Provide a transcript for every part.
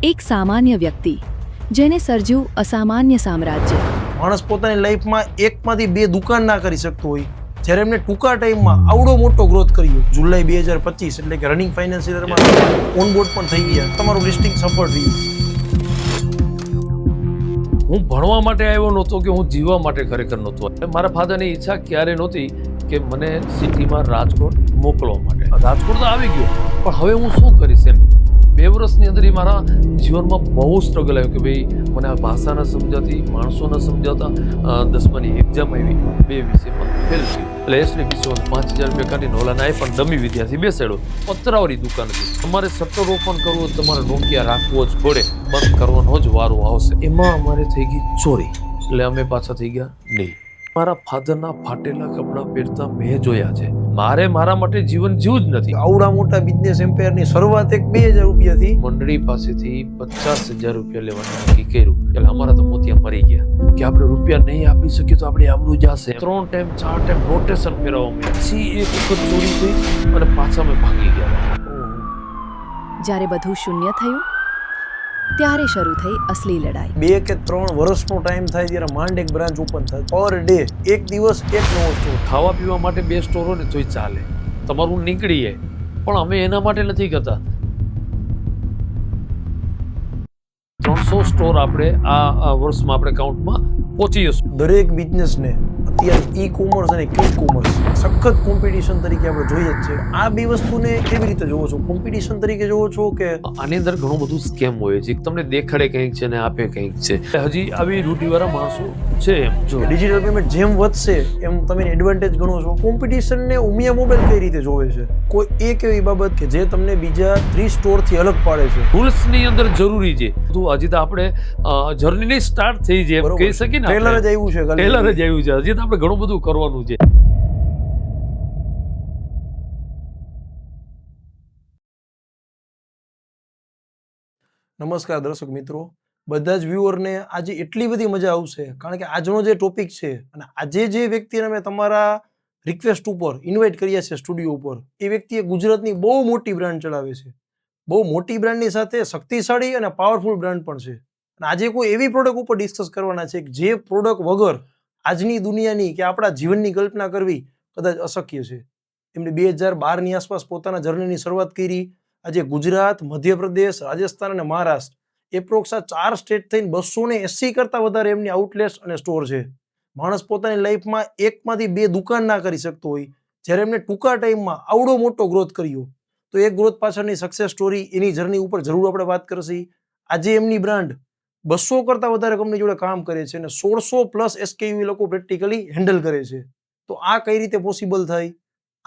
એક સામાન્ય વ્યક્તિ જેને સર્જ્યું અસામાન્ય સામ્રાજ્ય. માણસ પોતાની લાઈફમાં એકમાંથી બે દુકાન ના કરી શકતો હોય, જ્યારે એમને ટૂંકા ટાઈમમાં આવડો મોટો ગ્રોથ કર્યો. જુલાઈ 2025 એટલે કે રનિંગ ફાઇનાન્સ યરમાં ઓનબોર્ડ પણ થઈ ગયા. તમારું લિસ્ટિંગ સફળ રહ્યું. હું ભણવા માટે આવ્યો નહોતો કે હું જીવવા માટે ખરેખર નહોતો. મારા ફાધરની ઈચ્છા ક્યારે નહોતી કે મને સિટીમાં રાજકોટ મોકલવા માટે. રાજકોટ તો આવી ગયો, પણ હવે હું શું કરીશ એમ. 2 વર્ષની અંદર મારા જીવનમાં બહુ સ્ટ્રગલ આવ્યું કે ભાઈ મને આ ભાષા ન સમજાતી, માણસો ન સમજાતા. 10માની એક્ઝામ આવી, 2 વિષયમાં ફેલ થયું. એટલે એસની વિષયમાં 5000 રૂપિયા કાઢીને ઓલાને પણ ડમી વિદ્યાર્થી બેસાડ્યો. પતરાવરી દુકાન હતી. તમારે શટર ઓપન કરવું હોય તમારે નોકિયા રાખવો જ પડે, બંધ કરવાનો જ વારો આવશે. એમાં અમારે થઈ ગઈ ચોરી, એટલે અમે પાછા થઈ ગયા નહીં. મારા ફાધરના ફાટેલા કપડાં પહેરતા મેં જોયા છે. મારે મારા માટે જીવન જીવું જ નથી. આવડા મોટા બિઝનેસ એમ્પાયરની શરૂઆત એક 2000 રૂપિયાથી. મંડળી પાસેથી 50000 રૂપિયા લેવાનું નક્કી કર્યું. એટલે અમારા તો મોતિયા મરી ગયા કે આપણે રૂપિયા નહીં આપી શકીએ તો આપણે આબરૂ જશે. 3 ટાઈમ 4 ટાઈમ રોટેશન ફેરવવા મળ્યા. પછી એક વખત ચોરી થઈ અને પાછા અમે ભાગી ગયા. જ્યારે બધું શૂન્ય થયું ત્યારે શરૂ થઈ અસલી લડાઈ. 2 કે 3 વર્ષનો ટાઈમ થાય ત્યારે માંડ એક બ્રાન્ચ ઓપન થાય. પર ડે એક દિવસ એક નવો સ્ટોર. ખાવા પીવા માટે 2 સ્ટોર હોય ને તોય ચાલે, તમારું નીકળી જાય. પણ અમે એના માટે નથી કરતા. 300 સ્ટોર આપણે આ વર્ષમાં આપણે કાઉન્ટમાં પહોંચી જશું. દરેક બિઝનેસને અત્યારે ઈ કોમર્સ અને ક્વિક કોમર્સ સખત કોમ્પિટિશન તરીકે આપણે જોઈએ જ છે. આ બે વસ્તુને કેવી રીતે જોવો છો? કોમ્પિટિશન તરીકે જોવો છો કે આની અંદર ઘણું બધું સ્કેમ હોય છે. તમને દેખાડે કંઈક છે ને આપે કંઈક છે. હજી આવી રૂઢિવાળા માણસો છે. એમ જો ડિજિટલ પેમેન્ટ જેમ વધશે એમ તમે એડવાન્ટેજ ગણો છો. કોમ્પિટિશનને ઉમિયા મોબાઈલ કઈ રીતે જોવે છે? કોઈ એક એવી બાબત કે જે તમને બીજા 30 સ્ટોરથી અલગ પાડે છે? રૂલ્સની અંદર જરૂરી છે. તો હજી તો આપણે જર્નીની સ્ટાર્ટ થઈ છે એમ કહી શકીએ ને. ટ્રેલર જ આવ્યું છે. ટ્રેલર જ આવ્યું છે. હજી તો આપણે ઘણું બધું કરવાનું છે. નમસ્કાર દર્શક મિત્રો, બધા જ વ્યુઅરને આજે એટલી બધી મજા આવશે કારણ કે આજનો જે ટોપિક છે અને આજે જે વ્યક્તિને મેં તમારા રિક્વેસ્ટ ઉપર ઇન્વાઇટ કર્યા છે સ્ટુડિયો ઉપર, એ વ્યક્તિએ ગુજરાતની બહુ મોટી બ્રાન્ડ ચલાવે છે. બહુ મોટી બ્રાન્ડની સાથે શક્તિશાળી અને પાવરફુલ બ્રાન્ડ પણ છે. અને આજે કોઈ એવી પ્રોડક્ટ ઉપર ડિસ્કસ કરવાના છે કે જે પ્રોડક્ટ વગર આજની દુનિયાની કે આપણા જીવનની કલ્પના કરવી કદાચ અશક્ય છે. એમણે 2012ની આસપાસ પોતાના જર્નીની શરૂઆત કરી. આજે ગુજરાત, મધ્યપ્રદેશ, રાજસ્થાન અને મહારાષ્ટ્ર એપ્રોક્સ આ 4 સ્ટેટ થઈને 280 કરતાં વધારે એમની આઉટલેટ્સ અને સ્ટોર છે. માણસ પોતાની લાઈફમાં એકમાંથી બે દુકાન ના કરી શકતો હોય, જ્યારે એમને ટૂંકા ટાઈમમાં આવડો મોટો ગ્રોથ કર્યો. તો એ ગ્રોથ પાછળની સક્સેસ સ્ટોરી, એની જર્ની ઉપર જરૂર આપણે વાત કરશી. આજે એમની બ્રાન્ડ 200 કરતાં વધારે કંપની જોડે કામ કરે છે અને 1600+ SKU લોકો પ્રેક્ટિકલી હેન્ડલ કરે છે. તો આ કઈ રીતે પોસિબલ થાય?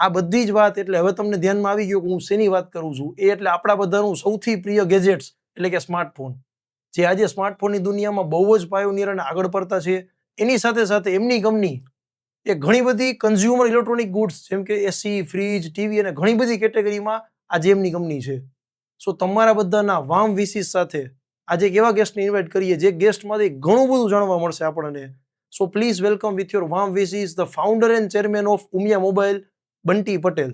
આ બધી જ વાત એટલે હવે તમને ધ્યાનમાં આવી ગયો કે હું શેની વાત કરું છું. એ એટલે આપણા બધાનું સૌથી પ્રિય ગેજેટ્સ એટલે કે સ્માર્ટફોન, જે આજે સ્માર્ટફોનની દુનિયામાં બહુ જ પાયોનિયર અને આગળ પડતા છે. એની સાથે સાથે એમની કંપની એ ઘણી બધી કન્ઝ્યુમર ઇલેક્ટ્રોનિક ગુડ્સ જેમ કે એસી, ફ્રીજ, ટીવી અને ઘણી બધી કેટેગરીમાં આજે એમની કંપની છે. સો તમારા બધાના વાર્મ વિશિસ સાથે આજે એક એવા ગેસ્ટને ઇન્વાઇટ કરીએ જે ગેસ્ટમાંથી ઘણું બધું જાણવા મળશે આપણને. So please welcome with your warm wishes the founder and chairman of Umiya mobile, Bunty Patel.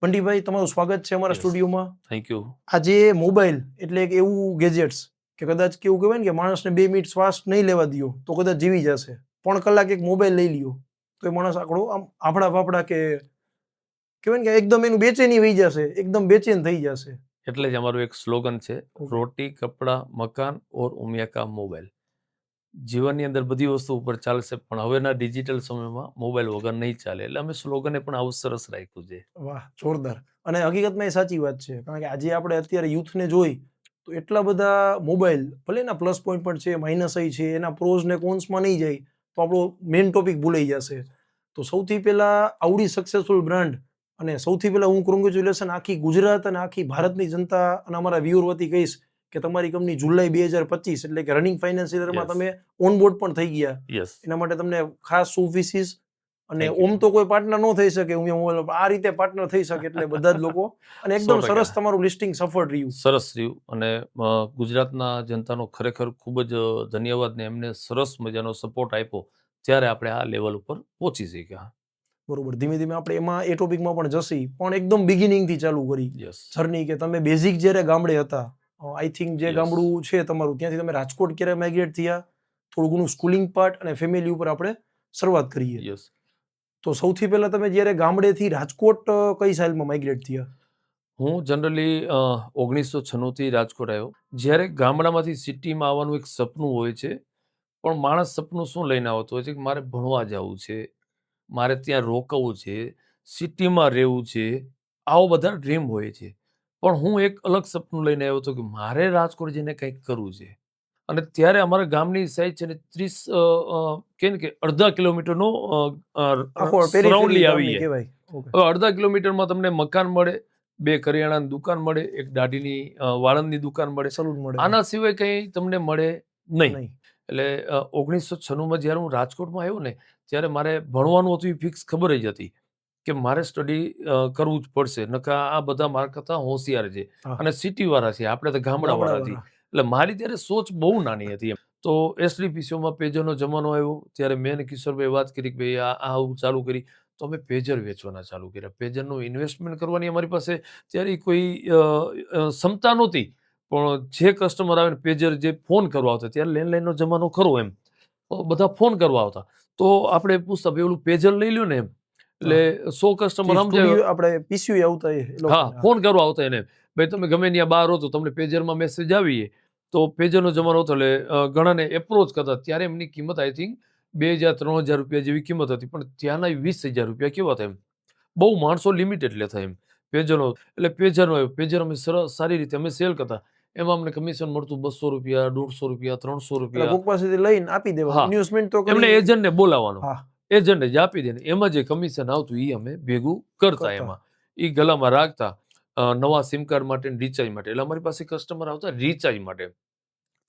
બંટીભાઈ, તમારું સ્વાગત છે અમારા સ્ટુડિયોમાં. Thank you. આજે મોબાઈલ એટલે એક એવું ગેજેટ્સ કે કદાચ કેવું કહેવાય ને કે માણસને 2 મિનિટ શ્વાસ નહીં લેવા દો તો કદાચ જીવી જશે. 3 કલાક એક મોબાઈલ લઈ લ્યો તો એ માણસ આકડો આમ આફડા ફાફડા કે કહેવાય ને કે એકદમ એનું બેચેની વહી જશે, એકદમ બેચેન થઈ જશે. એટલે જ અમારું એક સ્લોગન છે, રોટી, કપડા, મકાન ઓર ઉમિયા કા મોબાઈલ. જીવનની અંદર બધી વસ્તુ ઉપર ચાલશે, પણ હવેના ડિજિટલ સમયમાં મોબાઈલ વગર નહીં ચાલે. એટલે અમે સ્લોગને પણ આવું સરસ રાખ્યું છે. વાહ, જોરદાર. અને હકીકતમાં એ સાચી વાત છે કારણ કે આજે આપણે અત્યારે યુથને જોઈ તો એટલા બધા મોબાઈલ, ભલે એના પ્લસ પોઈન્ટ પણ છે, માઇનસ છે, એના પ્રોઝ ને કોન્સમાં નહીં જાય તો આપણો મેઇન ટોપિક ભૂલાઈ જશે. તો સૌથી પહેલા આવડી સક્સેસફુલ બ્રાન્ડ અને સૌથી પહેલા હું કોંગ્રેચ્યુલેશન આખી ગુજરાત અને આખી ભારતની જનતા અને અમારા વ્યુઅર વતી કહીશ કે તમારી કંપની જુલાઈ 2025 એટલે કે રનિંગ ફાઇનાન્સ યરમાં તમે ઓનબોર્ડ પણ થઈ ગયા. એના માટે તમને ખાસ શુભેચ્છા. અને ઓમ તો કોઈ પાર્ટનર ન થઈ શકે ઉમિયા મોબાઈલ, આ રીતે પાર્ટનર થઈ શકે એટલે બધા જ લોકો. અને એકદમ સરસ તમારું લિસ્ટિંગ સફળ રહ્યું. સરસ રહ્યું. અને ગુજરાતના જનતાનો ખરેખર ખૂબ જ ધન્યવાદ ને એમને સરસ મજાનો સપોર્ટ આપ્યો ત્યારે આપણે આ લેવલ ઉપર પહોંચી શક્યા. બરોબર. ધીમે ધીમે આપણે એમાં એ ટોપિકમાં પણ જશી, પણ એકદમ બિગિનિંગ થી ચાલુ કરી જર્ની કે તમે બેઝિક જ્યારે ગામડે હતા આઈ થિંક જે Yes. ગામડું છે તમારું ત્યાંથી તમે રાજકોટ ક્યારે માઇગ્રેટ થયા, થોડું ઘણું સ્કૂલિંગ પાર્ટ અને ફેમિલી ઉપર આપણે શરૂઆત કરીએ. યસ. તો સૌથી પહેલા તમે જ્યારે ગામડેથી રાજકોટ કઈ સાલમાં માઇગ્રેટ થયા? હું જનરલી 1996 રાજકોટ આવ્યો. જ્યારે ગામડામાંથી સિટીમાં આવવાનું એક સપનું હોય છે, પણ માણસ સપનું શું લઈને આવતો હોય છે કે મારે ભણવા જવું છે, મારે ત્યાં રોકાવું છે, સિટીમાં રહેવું છે, આવો બધા ડ્રીમ હોય છે. પણ હું એક અલગ સપનું લઈને આવ્યો હતો કે મારે રાજકોટ જઈને કંઈક કરવું છે. અને ત્યારે અમારા ગામની સાઈઝ છે ને 30 કે ને કે અડધા કિલોમીટરનો આખો સરાઉન્ડલી periphery આવી ગામની જાય. કહેવાય. Okay. હવે અડધા કિલોમીટરમાં તમને મકાન મળે, 2 કરિયાણાની દુકાન મળે, એક દાઢીની વાળંદની દુકાન મળે. સલૂન મળે. આના સિવાય કંઈ તમને મળે નહીં. નહીં. એટલે 1996 જ્યારે હું રાજકોટમાં આવ્યો ને ત્યારે મારે ભણવાનું હતું એ ફિક્સ ખબર જ હતી કે મારે સ્ટડી કરવું જ પડશે, નકા આ બધા મારા કરતાં હોશિયાર છે હા. અને સિટીવાળા છે, આપણે તો ગામડાવાળા છીએ. ગામડાવાળા. એટલે મારી ત્યારે સોચ બહુ નાની હતી એમ. તો એસડીપીસીઓમાં પેજરનો જમાનો આવ્યો ત્યારે મેં અને કિશોરભાઈ વાત કરી કે ભાઈ આ આવું ચાલુ કરી. તો અમે પેજર વેચવાના ચાલુ કર્યા. પેજરનું ઇન્વેસ્ટમેન્ટ કરવાની અમારી પાસે ત્યારે કોઈ ક્ષમતા નહોતી, પણ જે કસ્ટમર આવે ને પેજર જે ફોન કરવા આવતા, ત્યારે લેન્ડલાઇનનો જમાનો ખરો એમ, તો બધા ફોન કરવા આવતા, તો આપણે પૂછતા ભાઈ ઓલું પેજર લઈ લ્યો ને એમ. એટલે 100 કસ્ટમર આમ જાય. Studio આપણે પીસીયુ આવતા એ લોકોને. હા, ફોન કરવા આવતા એને, ભાઈ તમે ગમે ત્યાં બહાર હો તો તમને પેજરમાં મેસેજ આવીએ. તો પેજરનો જમાનો હતો એટલે ઘણાને એપ્રોચ કરતા. ત્યારે એમની કિંમત આઈ થિંક 2000-3000 રૂપિયા જેવી કિંમત હતી, પણ ત્યાંના 20,000 રૂપિયા કેવા હતા એમ. બહુ માણસો લિમિટેડ લેતા એમ પેજરનો. એટલે પેજરનો આવ્યો. પેજર અમે સારી રીતે અમે સેલ કરતા. એમાં અમને કમિશન મળતું 200 રૂપિયા, 150 રૂપિયા, 300 એટલે રૂપિયા. કોક પાસેથી લઈને આપી દેવાનું. હા. ઇન્વેસ્ટમેન્ટ તો એમને કરી. એજન્ટને બોલાવવાનો, હા. એજન્ટે જ આપી દે ને એમાં જે કમિશન આવતું એ અમે ભેગું કરતા. કરતા. એમાં એ ગલામાં રાખતા નવા સિમ કાર્ડ માટે રિચાર્જ માટે. એટલે અમારી પાસે કસ્ટમર આવતા રિચાર્જ માટે.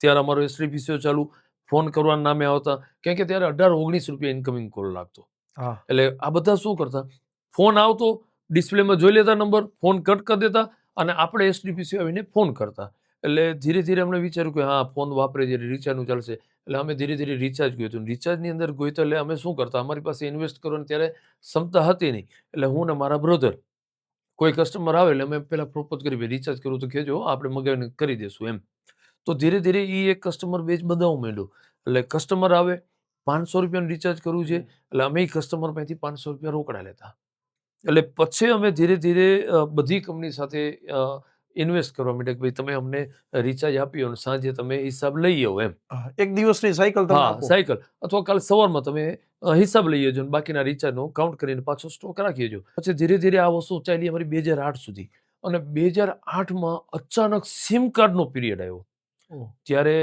ત્યારે અમારો એસટીપીસીઓ ચાલુ, ફોન કરવાના નામે આવતા, કેમ કે ત્યારે 18-19 રૂપિયા ઇન્કમિંગ કોલ લાગતો. હા. એટલે આ બધા શું કરતા, ફોન આવતો, ડિસ્પ્લેમાં જોઈ લેતા નંબર, ફોન કટ કરી દેતા અને આપણે એસટીપીસીઓ આવીને ફોન કરતા. એટલે ધીરે ધીરે અમને વિચાર્યું કે હા ફોન વાપરે છે, રિચાર્જનું ચાલશે. એટલે અમે ધીરે ધીરે રિચાર્જ ગયું હતું. રિચાર્જની અંદર ગયું તો એટલે અમે શું કરતા, અમારી પાસે ઇન્વેસ્ટ કરવાની ત્યારે ક્ષમતા હતી નહીં. એટલે હું ને મારા બ્રધર કોઈ કસ્ટમર આવે એટલે અમે પહેલા પ્રોપોઝ કરી ભાઈ રિચાર્જ કરવું તો કહેજો, આપણે મગાવીને કરી દેશું એમ. તો ધીરે ધીરે એ એક કસ્ટમર બેઝ બનાવવા માંડ્યો. એટલે કસ્ટમર આવે, 500 રૂપિયાનું રિચાર્જ કરવું છે, એટલે અમે એ કસ્ટમર પાસેથી 500 રૂપિયા રોકડા લેતા. એટલે પછી અમે ધીરે ધીરે બધી કંપની સાથે ઇન્વેસ્ટ કરવા માંડ્યા કે ભાઈ તમે અમને રિચાર્જ આપ્યો અને સાંજે તમે હિસાબ લઈ આવો એમ. હા. એક દિવસની સાયકલ તમે હા, આપો. સાયકલ, અથવા કાલે સવારમાં તમે હિસાબ લઈ આવજો અને બાકીના રિચાર્જનો કાઉન્ટ કરીને પાછો સ્ટોક રાખી દેજો. પછી ધીરે ધીરે આ વસ્તુ ચાલી અમારી 2008 સુધી. અને 2008માં અચાનક સિમ કાર્ડનો પિરિયડ આવ્યો. ઓહ. ત્યારે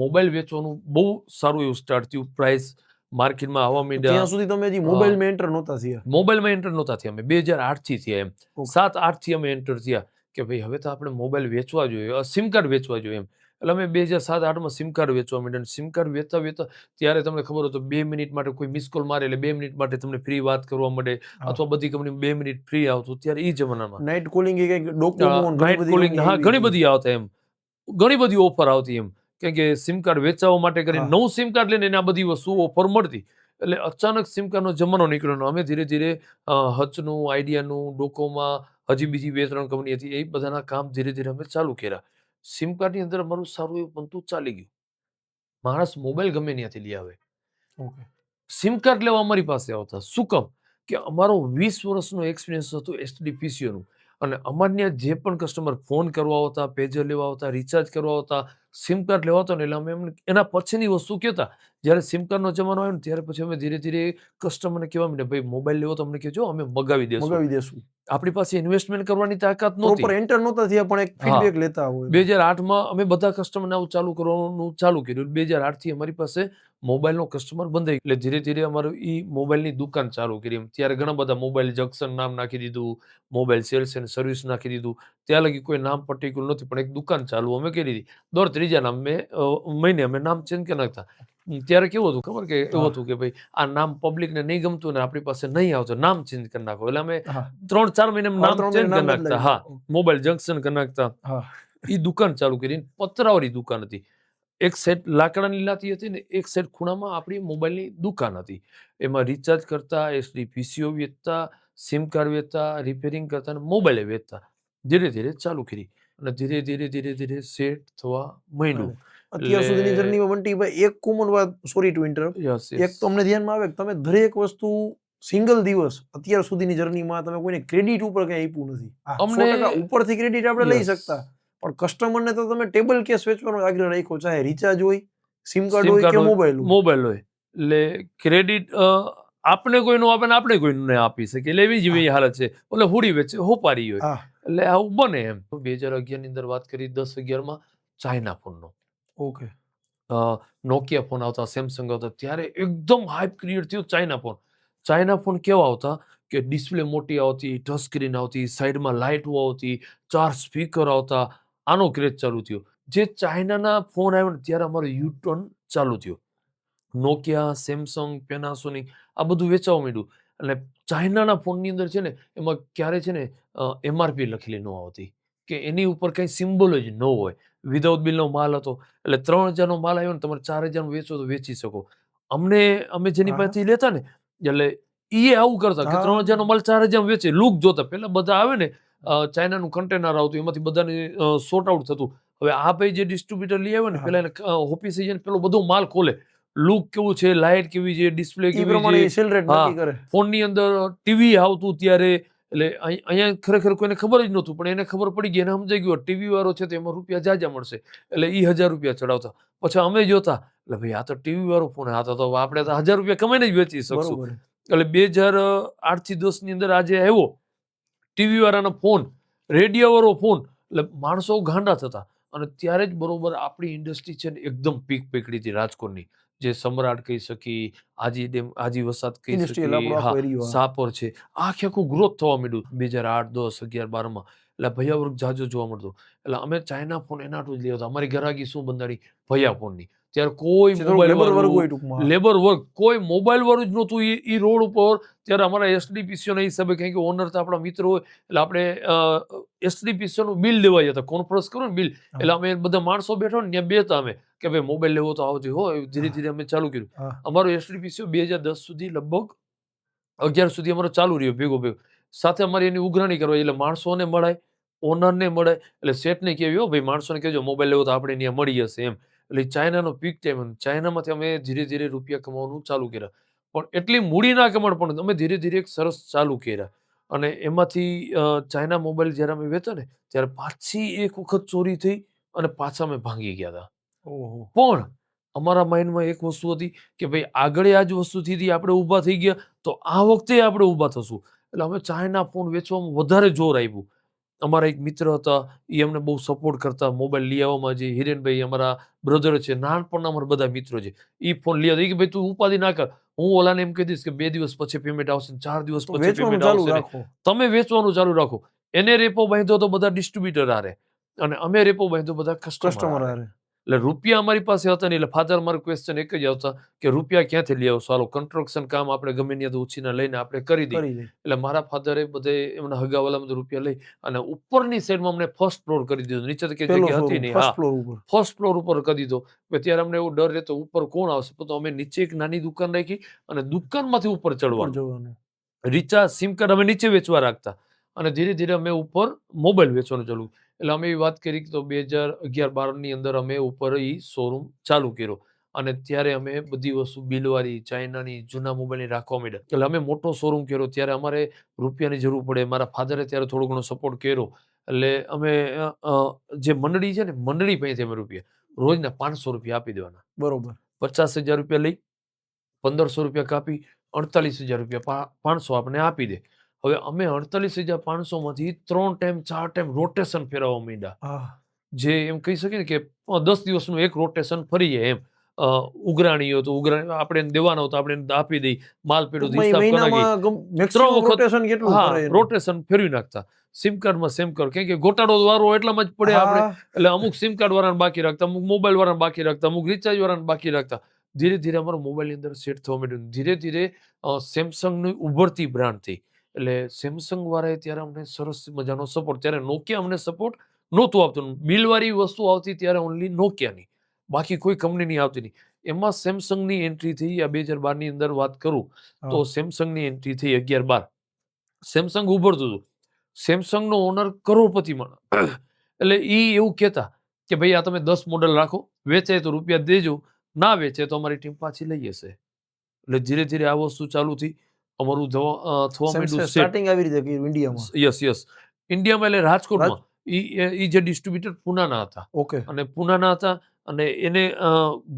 મોબાઈલ વેચવાનું બહુ સારું એવું સ્ટાર્ટ થયું. પ્રાઇસ માર્કેટમાં આવવા ત્યાં માંડ્યા. સુધી તમે હજી મોબાઈલમાં એન્ટર નહોતા થયા. મોબાઈલમાં એન્ટર નહોતા થયા અમે. 2008 થી થયા એમ. Okay. 7-8 થી અમે એન્ટર થયા કે ભાઈ હવે તો આપણે મોબાઈલ વેચવા જોઈએ, સિમ કાર્ડ વેચવા જોઈએ એમ. એટલે અમે 2007-8માં સિમ કાર્ડ વેચવા માંડ્યા. અને સિમ કાર્ડ વેચતા વેચતા ત્યારે તમને ખબર હોય તો 2 મિનિટ માટે કોઈ મિસ કોલ મારે એટલે 2 મિનિટ માટે તમને ફ્રી વાત કરવા મળે, હા. અથવા બધી કંપની 2 મિનિટ ફ્રી આવતું ત્યારે એ જમાનામાં. નાઇટ કોલિંગ એ કંઈક ડોકોમો ને ઘણી નાઇટ બધી કોલિંગ, કંપની હા, આવી ઘણી હતી. બધી આવતા એમ. ઘણી બધી ઓફર આવતી એમ. કેમ કે સિમ કાર્ડ વેચાવવા માટે કરીને હા. નવું સિમ કાર્ડ લઈને એને આ બધી વસ્તુ ઓફર મળતી. એટલે અચાનક સિમ કાર્ડનો જમાનો નીકળ્યો. અમે ધીરે ધીરે હચનું, આઈડિયાનું, ડોકોમાં, હજી બીજી 2-3 કંપની હતી, એ બધાના કામ ધીરે ધીરે અમે ચાલુ કર્યા. સિમ કાર્ડની અંદર અમારું સારું એવું બનતું ચાલી ગયું. માણસ મોબાઈલ ગમે ત્યાંથી લઈ આવે, Okay. સિમ કાર્ડ લેવા અમારી પાસે આવતા. શું કામ? કે અમારો 20 વર્ષનો એક્સપિરિયન્સ હતો એસટીડીપીસીઓનું. અને અમારે ત્યાં જે પણ કસ્ટમર ફોન કરવા આવતા, પેજર લેવા આવતા, રિચાર્જ કરવા આવતા, સિમ કાર્ડ લેવા આવતા ને એટલે અમે એમને એના પછીની વસ્તુ કહેતા. જ્યારે સિમ કાર્ડનો જમાનો આવ્યો ને ત્યારે પછી અમે ધીરે ધીરે કસ્ટમરને કહેવા માંડ્યા ભાઈ મોબાઈલ લેવો તો અમને કહેજો, અમે મગાવી દેશું. મગાવી દેશું. આપણી પાસે ઇન્વેસ્ટમેન્ટ કરવાની તાકાત નહોતી. પ્રોપર એન્ટર નહોતા થયા પણ એક હા. ફીડબેક લેતા હોય. 2008માં અમે બધા કસ્ટમરને આવું ચાલુ કરવાનું ચાલુ કર્યું. 2008 થી અમારી પાસે મોબાઈલનો કસ્ટમર બંધાઈ ગયો. એટલે ધીરે ધીરે અમારું ઈ મોબાઈલની દુકાન ચાલુ કરી. એમ ત્યારે ઘણા બધા મોબાઈલ જંક્શન નામ નાખી દીધું, મોબાઈલ સેલ્સ એન્ડ સર્વિસ નાખી દીધું. ત્યાં લગી કોઈ નામ પર્ટિક્યુલર નથી, પણ એક દુકાન ચાલુ અમે કરી દીધી. દર ત્રીજા નામ મહિને અમે નામ ચેન્જ કરી નાખતા. ત્યારે કેવું હતું ખબર કે એવું હા. હતું કે ભાઈ આ નામ પબ્લિકને નહીં ગમતું ને આપણી પાસે નહીં આવતું, નામ ચેન્જ કરી નાખો. એટલે અમે હા. 3-4 મહિને હા, નામ 3 ચેન્જ મહિને કરી નામ નાખતા. બદલાવી હા, નાખો. મોબાઈલ જંક્શન કરી નાખતા. હા. એ દુકાન ચાલુ કરી. પતરાવાળી દુકાન હતી. એક સેટ લાકડાની લાતી હતી ને એક સેટ ખૂણામાં આપણી મોબાઈલની દુકાન હતી. એમાં રિચાર્જ કરતા, એસડી પીસીઓ વેચતા, સિમ કાર્ડ વેચતા, રિપેરિંગ કરતા અને મોબાઈલ વેચતા. ધીરે ધીરે ચાલુ કરી. અને ધીરે ધીરે ધીરે ધીરે સેટ થવા માંડ્યું. અત્યાર સુધીની એટલે- જર્નીમાં બંટીભાઈ એક કોમન વાત, સોરી ટુ ઇન્ટરપ્ટ, યસ એક તો અમને ધ્યાનમાં આવે કે તમે દરેક વસ્તુ સિંગલ દિવસ અત્યાર સુધીની જર્નીમાં તમે કોઈને ક્રેડિટ ઉપર કઈ આપ્યું નથી. હા, 100% ઉપરથી ક્રેડિટ આપણે લઈ શકતા, પણ કસ્ટમરને તો તમે ટેબલ કેસ વેચવાનો આગ્રહ રાખ્યો, ચાહે રિચાર્જ હોય, સિમ કાર્ડ હોય કે મોબાઈલ હોય. મોબાઈલ હોય એટલે ક્રેડિટ આપણે કોઈનું આપે ને આપણે કોઈનું નહીં આપી શકીએ, એટલે એવી જેવી હાલત છે. એટલે હુડી વેચે હોપારી હોય, હા, એટલે આવું બને એમ. 2011 ની અંદર વાત કરી, 10-11 ચાઇના ફોનનો, ઓકે, નોકિયા ફોન આવતા, સેમસંગ આવતા, ત્યારે એકદમ હાઇપ ક્રિએટ થયું ચાઇના ફોન. ચાઇના ફોન કેવા આવતા કે ડિસ્પ્લે મોટી આવતી, ટચ સ્ક્રીન આવતી, સાઈડમાં લાઇટો આવતી, 4 સ્પીકર આવતા, આનો ક્રેઝ ચાલુ થયો. જે ચાઇનાના ફોન આવ્યો ને ત્યારે અમારો યુટર્ન ચાલુ થયો. નોકિયા, સેમસંગ, પેનાસોનિક આ બધું વેચાવા માંડ્યું. એટલે ચાઇનાના ફોનની અંદર છે ને, એમાં ક્યારે છે ને MRP લખેલી ન આવતી, કે એની ઉપર કંઈ સિમ્બોલ જ ન હોય. વિધાઉટ બિલનો માલ હતો, એટલે 3000નો માલ આવ્યો ને તમારે 4000 વેચો તો વેચી શકો. અમે જેની હા. પાસેથી લેતા ને, એટલે એ આવું કરતા કે હા. 3000નો માલ 4000 વેચે. લુક જોતા, પેલા બધા આવે ને ચાઇનાનું કન્ટેનર આવતું, એમાંથી બધાને સોર્ટ આઉટ થતું. હવે આ ભાઈ જે ડિસ્ટ્રીબ્યુટર લઈ આવ્યો ને, હા. પેલા એને ઓફિસે જઈને પેલો બધો માલ ખોલે, લુક કેવું છે, લાઇટ કેવી છે, ડિસ્પ્લે એ કેવી પ્રમાણે છે, સેલ રેટ હા. નક્કી કરે. ફોનની અંદર ટીવી આવતું ત્યારે, એટલે અહીંયા ખરેખર કોઈને ખબર જ નહોતું, પણ એને ખબર પડી ગઈ, એને સમજાઈ ગયું ટીવી વાળો છે તો એમાં રૂપિયા જાજા મળશે, એટલે એ 1000 રૂપિયા ચડાવતા. પછી અમે જોતા, એટલે ભાઈ આ તો ટીવી વાળો ફોન, આ તો આપણે તો 1000 રૂપિયા કમાઈને જ વેચી શકશું. બરોબર. એટલે 2008 થી 10 ની અંદર આજે આવ્યો ટીવી વાળાનો ફોન, રેડિયો વાળો ફોન, એટલે માણસો ગાંડા થતા. અને ત્યારે જ બરોબર આપણી ઇન્ડસ્ટ્રી છે ને એકદમ પીક પકડી હતી રાજકોટની, જે સમ્રાટ કહી શકી, આજી વસાત કહી ઇન્ડસ્ટ્રીયલ શકી, આપણો આખો હા, એરિયો. સાપર છે, આખે આખું ગ્રોથ થવા માંડ્યું 2008, 10, 11, 12માં. એટલે ભૈયા વર્ગ જાજો જોવા મળતો. એટલે અમે ચાઇના ફોન એના હાટુ જ લઈ આવતા. અમારી ગ્રાહકી શું બંધાણી ભૈયા ફોનની. ત્યારે કોઈ મોબાઈલ લેબર વર્ગ હોય વાળું, ટૂંકમાં. લેબર વર્ક, કોઈ મોબાઈલ વાળું જ નહોતું એ રોડ ઉપર. ત્યારે અમારા એસડીપીસીઓના હિસાબે, કારણ કે ઓનર તો આપણા મિત્ર હોય, એટલે આપણે એસડીપીસીઓનું બિલ લેવા જતા, કોન્ફરન્સ કરો ને બિલ, એટલે અમે બધા માણસો બેઠો ને ત્યાં બેતા અમે કે ભાઈ મોબાઈલ લેવો તો આવજો હો. ધીરે ધીરે અમે ચાલુ કર્યું. હા. અમારો એસડીપીસીઓ 2010 સુધી, લગભગ 11 સુધી અમારો ચાલુ રહ્યો ભેગો ભેગો. સાથે અમારી એની ઉઘરાણી કરવા, એટલે માણસોને મળાય, ઓનરને મળાય, એટલે શેઠને કહેવી હો ભાઈ માણસોને કહેજો મોબાઈલ લેવો તો આપણે ત્યાં મળી જશે એમ. એટલે ચાઇનાનો પીક ટાઈમ, ચાઇનામાંથી અમે ધીરે ધીરે રૂપિયા કમાવાનું ચાલુ કર્યા. પણ એટલી મૂડી ના કમાણ, પણ અમે ધીરે ધીરે એક સરસ ચાલુ કર્યા. અને એમાંથી ચાઇના મોબાઈલ જ્યારે અમે વેચતા ને, ત્યારે પાછી એક વખત ચોરી થઈ અને પાછા અમે ભાંગી ગયા હતા. ઓહો. પણ અમારા માઇન્ડમાં એક વસ્તુ હતી કે ભાઈ આગળ આ જ વસ્તુથી આપણે ઊભા થઈ ગયા, તો આ વખતે આપણે ઊભા થશું. એટલે અમે ચાઇના ફોન વેચવામાં વધારે જોર આપ્યું. અમારા એક મિત્ર હતા, એ અમને બહુ સપોર્ટ કરતા મોબાઈલ લઈ આવવામાં. જે હિરેનભાઈ અમારા બ્રધર છે, નાનપણના અમારા બધા મિત્રો છે, એ ફોન લઈ આવતા. કે ભાઈ તું ઉપાધિ ના કર, હું ઓલાને એમ કહી દઈશ કે 2 દિવસ પછી પેમેન્ટ આવશે, 4 દિવસ પછી વેચવાનું પેમેન્ટ ચાલુ આવશે, રાખો. તમે વેચવાનું ચાલુ રાખો. એને રેપો બાંધ્યો તો બધા ડિસ્ટ્રીબ્યુટર હારે, અને અમે રેપો બાંધ્યો બધા કસ્ટમર કસ્ટમર હારે. હારે. એટલે રૂપિયા અમારી પાસે હતા નહીં. એટલે ફાધર મારો ક્વેશ્ચન એક જ આવતા કે રૂપિયા ક્યાંથી લઈ આવશો, હાલો કન્સ્ટ્રક્શન કામ આપણે ગમે ત્યાંથી ઉછીના લઈને આપણે કરી દઈએ. કરી દે. એટલે મારા ફાધરે બધે એમના હગાવાલામાંથી રૂપિયા લઈ અને ઉપરની સાઈડમાં અમને ફર્સ્ટ ફ્લોર કરી દીધો. નીચે તો કઈ પેલો જગ્યા હતી ફ્લોર, નહીં. ફર્સ્ટ હા, ફ્લોર ઉપર. ફર્સ્ટ ફ્લોર ઉપર કરી દીધો. ત્યારે અમને એવો ડર રહેતો ઉપર કોણ આવશે, તો અમે નીચે એક નાની દુકાન રાખી અને દુકાનમાંથી ઉપર ઉપર ચડવાનું. જવાનું. રિચાર્જ સિમ કાર્ડ અમે નીચે વેચવા રાખતા અને ધીરે ધીરે અમે ઉપર મોબાઈલ વેચવાનું ચાલુ. એટલે અમે એ વાત કરી કે તો 2011-12 ની અંદર અમે ઉપર એ શોરૂમ ચાલુ કર્યો. અને ત્યારે અમે બધી વસ્તુ બિલવાળી ચાઇનાની જૂના મોબાઈલની રાખવા માંડ્યા. એટલે અમે મોટો શોરૂમ કર્યો. ત્યારે અમારે રૂપિયાની જરૂર પડે. મારા ફાધરે ત્યારે થોડો ઘણો સપોર્ટ કર્યો. એટલે અમે જે મંડળી છે ને, મંડળી પાસેથી અમે રૂપિયા રોજના 500 રૂપિયા આપી દેવાના. બરોબર. 50,000 રૂપિયા લઈ 1500 રૂપિયા કાપી 48,000 રૂપિયા 500 આપણે આપી દે. હવે અમે 48,500 માંથી 3 ટાઈમ 4 ટાઈમ રોટેશન ફેરવવા માંડ્યા. હા. જે એમ કહી શકીએ ને કે 10 દિવસનું એક રોટેશન ફરી જાય એમ. ઉઘરાણી હોય તો ઉઘરાણી આપણે એને દેવાના હોય તો આપણે એને આપી દઈ. માલ પેડો હિસાબ કરાવી. મહિનામાં મેક્સિમમ 3 વખત રોટેશન કેટલું હા કરે એનું? રોટેશન ફેરવી નાખતા. સિમ કાર્ડમાં સેમ કાર્ડ, કેમ કે ગોટાળો વારો એટલામાં જ પડે આપણે. હા. એટલે અમુક સિમ કાર્ડ વાળાને બાકી રાખતા, અમુક મોબાઈલ વાળાને બાકી રાખતા, અમુક રિચાર્જ વાળાને બાકી રાખતા. ધીરે ધીરે અમારો મોબાઈલની અંદર સેટ થવા માંડ્યું. ધીરે ધીરે સેમસંગની ઉભરતી બ્રાન્ડ થઈ. એટલે સેમસંગ વાળાએ ત્યારે અમને સરસ મજાનો સપોર્ટ. ત્યારે નોકિયા અમને સપોર્ટ નહોતું આપતું. બિલવાળી વસ્તુ આવતી ત્યારે ઓનલી નોકિયાની, બાકી કોઈ કંપનીની આવતી નહીં. એમાં સેમસંગની એન્ટ્રી થઈ. આ 2012 ની અંદર વાત કરું તો સેમસંગની એન્ટ્રી થઈ 11-12. સેમસંગ ઉભરતું હતું. સેમસંગનો ઓનર કરોડપતિ માણસ. એટલે એ એવું કહેતા કે ભાઈ આ તમે 10 મોડલ રાખો, વેચાય તો રૂપિયા દેજો, ના વેચે તો અમારી ટીમ પાછી લઈ જશે. એટલે ધીરે ધીરે આ વસ્તુ ચાલુ થઈ, અમારું થવા માંડ્યું સેટ. સ્ટાર્ટિંગ આવી રીતે કર્યું ઇન્ડિયામાં. યસ ઇન્ડિયામાં એટલે રાજકોટમાં ઈ જે ડિસ્ટ્રીબ્યુટર પુનાના હતા, ઓકે. અને પુનાના હતા, અને એને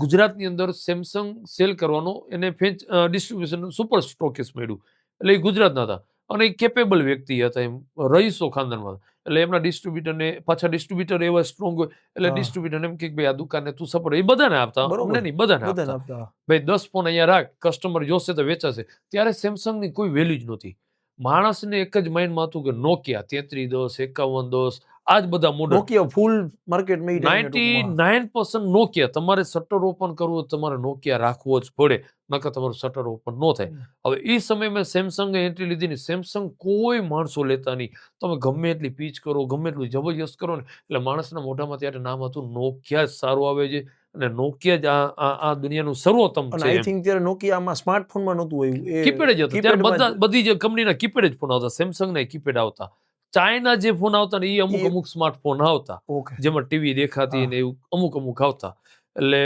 ગુજરાતની અંદર સેમસંગ સેલ કરવાનો એને ડિસ્ટ્રીબ્યુશન સુપર સ્ટોકિસ્ટ મળ્યું. એટલે એ ગુજરાતના હતા અને એ કેપેબલ વ્યક્તિ હતા, એમ રહીશો ખાનદાનમાં. એટલે એમના ડિસ્ટ્રીબ્યુટરને પાછા ડિસ્ટ્રીબ્યુટર એવા સ્ટ્રોંગ હોય એટલે હા. ડિસ્ટ્રીબ્યુટર એમ કે ભાઈ આ દુકાનને તું સપોર્ટ, એ બધાને આપતા, બરોબર. અમને નહીં, બધાને બધાને આપતા. આપતા. ભાઈ 10 ફોન અહીંયા રાખ, કસ્ટમર જોશે તો વેચાશે. ત્યારે સેમસંગની કોઈ વેલ્યુ જ નહોતી. માણસને એક જ માઇન્ડમાં હતું કે નોકિયા 3310, 5110, આ જ બધા મોડલ. નોકિયા ફૂલ માર્કેટમાં ઈ ટાઈમે ટૂંકમાં. 99% નોકિયા. તમારે શટર ઓપન કરવું હોય તો તમારે નોકિયા રાખવો જ પડે, નકર તમારું શટર ઓપન ન થાય. હવે એ સમયમાં સેમસંગે એન્ટ્રી લીધી ને, સેમસંગ કોઈ માણસો લેતા નહીં. તમે ગમે એટલી પીચ કરો, ગમે એટલું જબરજસ્ત કરો ને, એટલે માણસના મોઢામાં ત્યારે નામ હતું નોકિયા જ સારું આવે છે, અને નોકિયા જ આ દુનિયાનું સર્વોત્તમ અને છે આઈ એમ. થિંક ત્યારે નોકિયામાં સ્માર્ટફોનમાં નહોતું આવ્યું. એ કીપેડ જ હતા ત્યારે, કીપેડમાં જ. બધી જે કંપનીના કીપેડ જ ફોન આવતા, સેમસંગના કીપેડ આવતા. ચાઇના જે ફોન આવતા ને એ અમુક સ્માર્ટફોન આવતા, ઓકે. જેમાં ટીવી દેખાતી હા. ને એવું અમુક આવતા. એટલે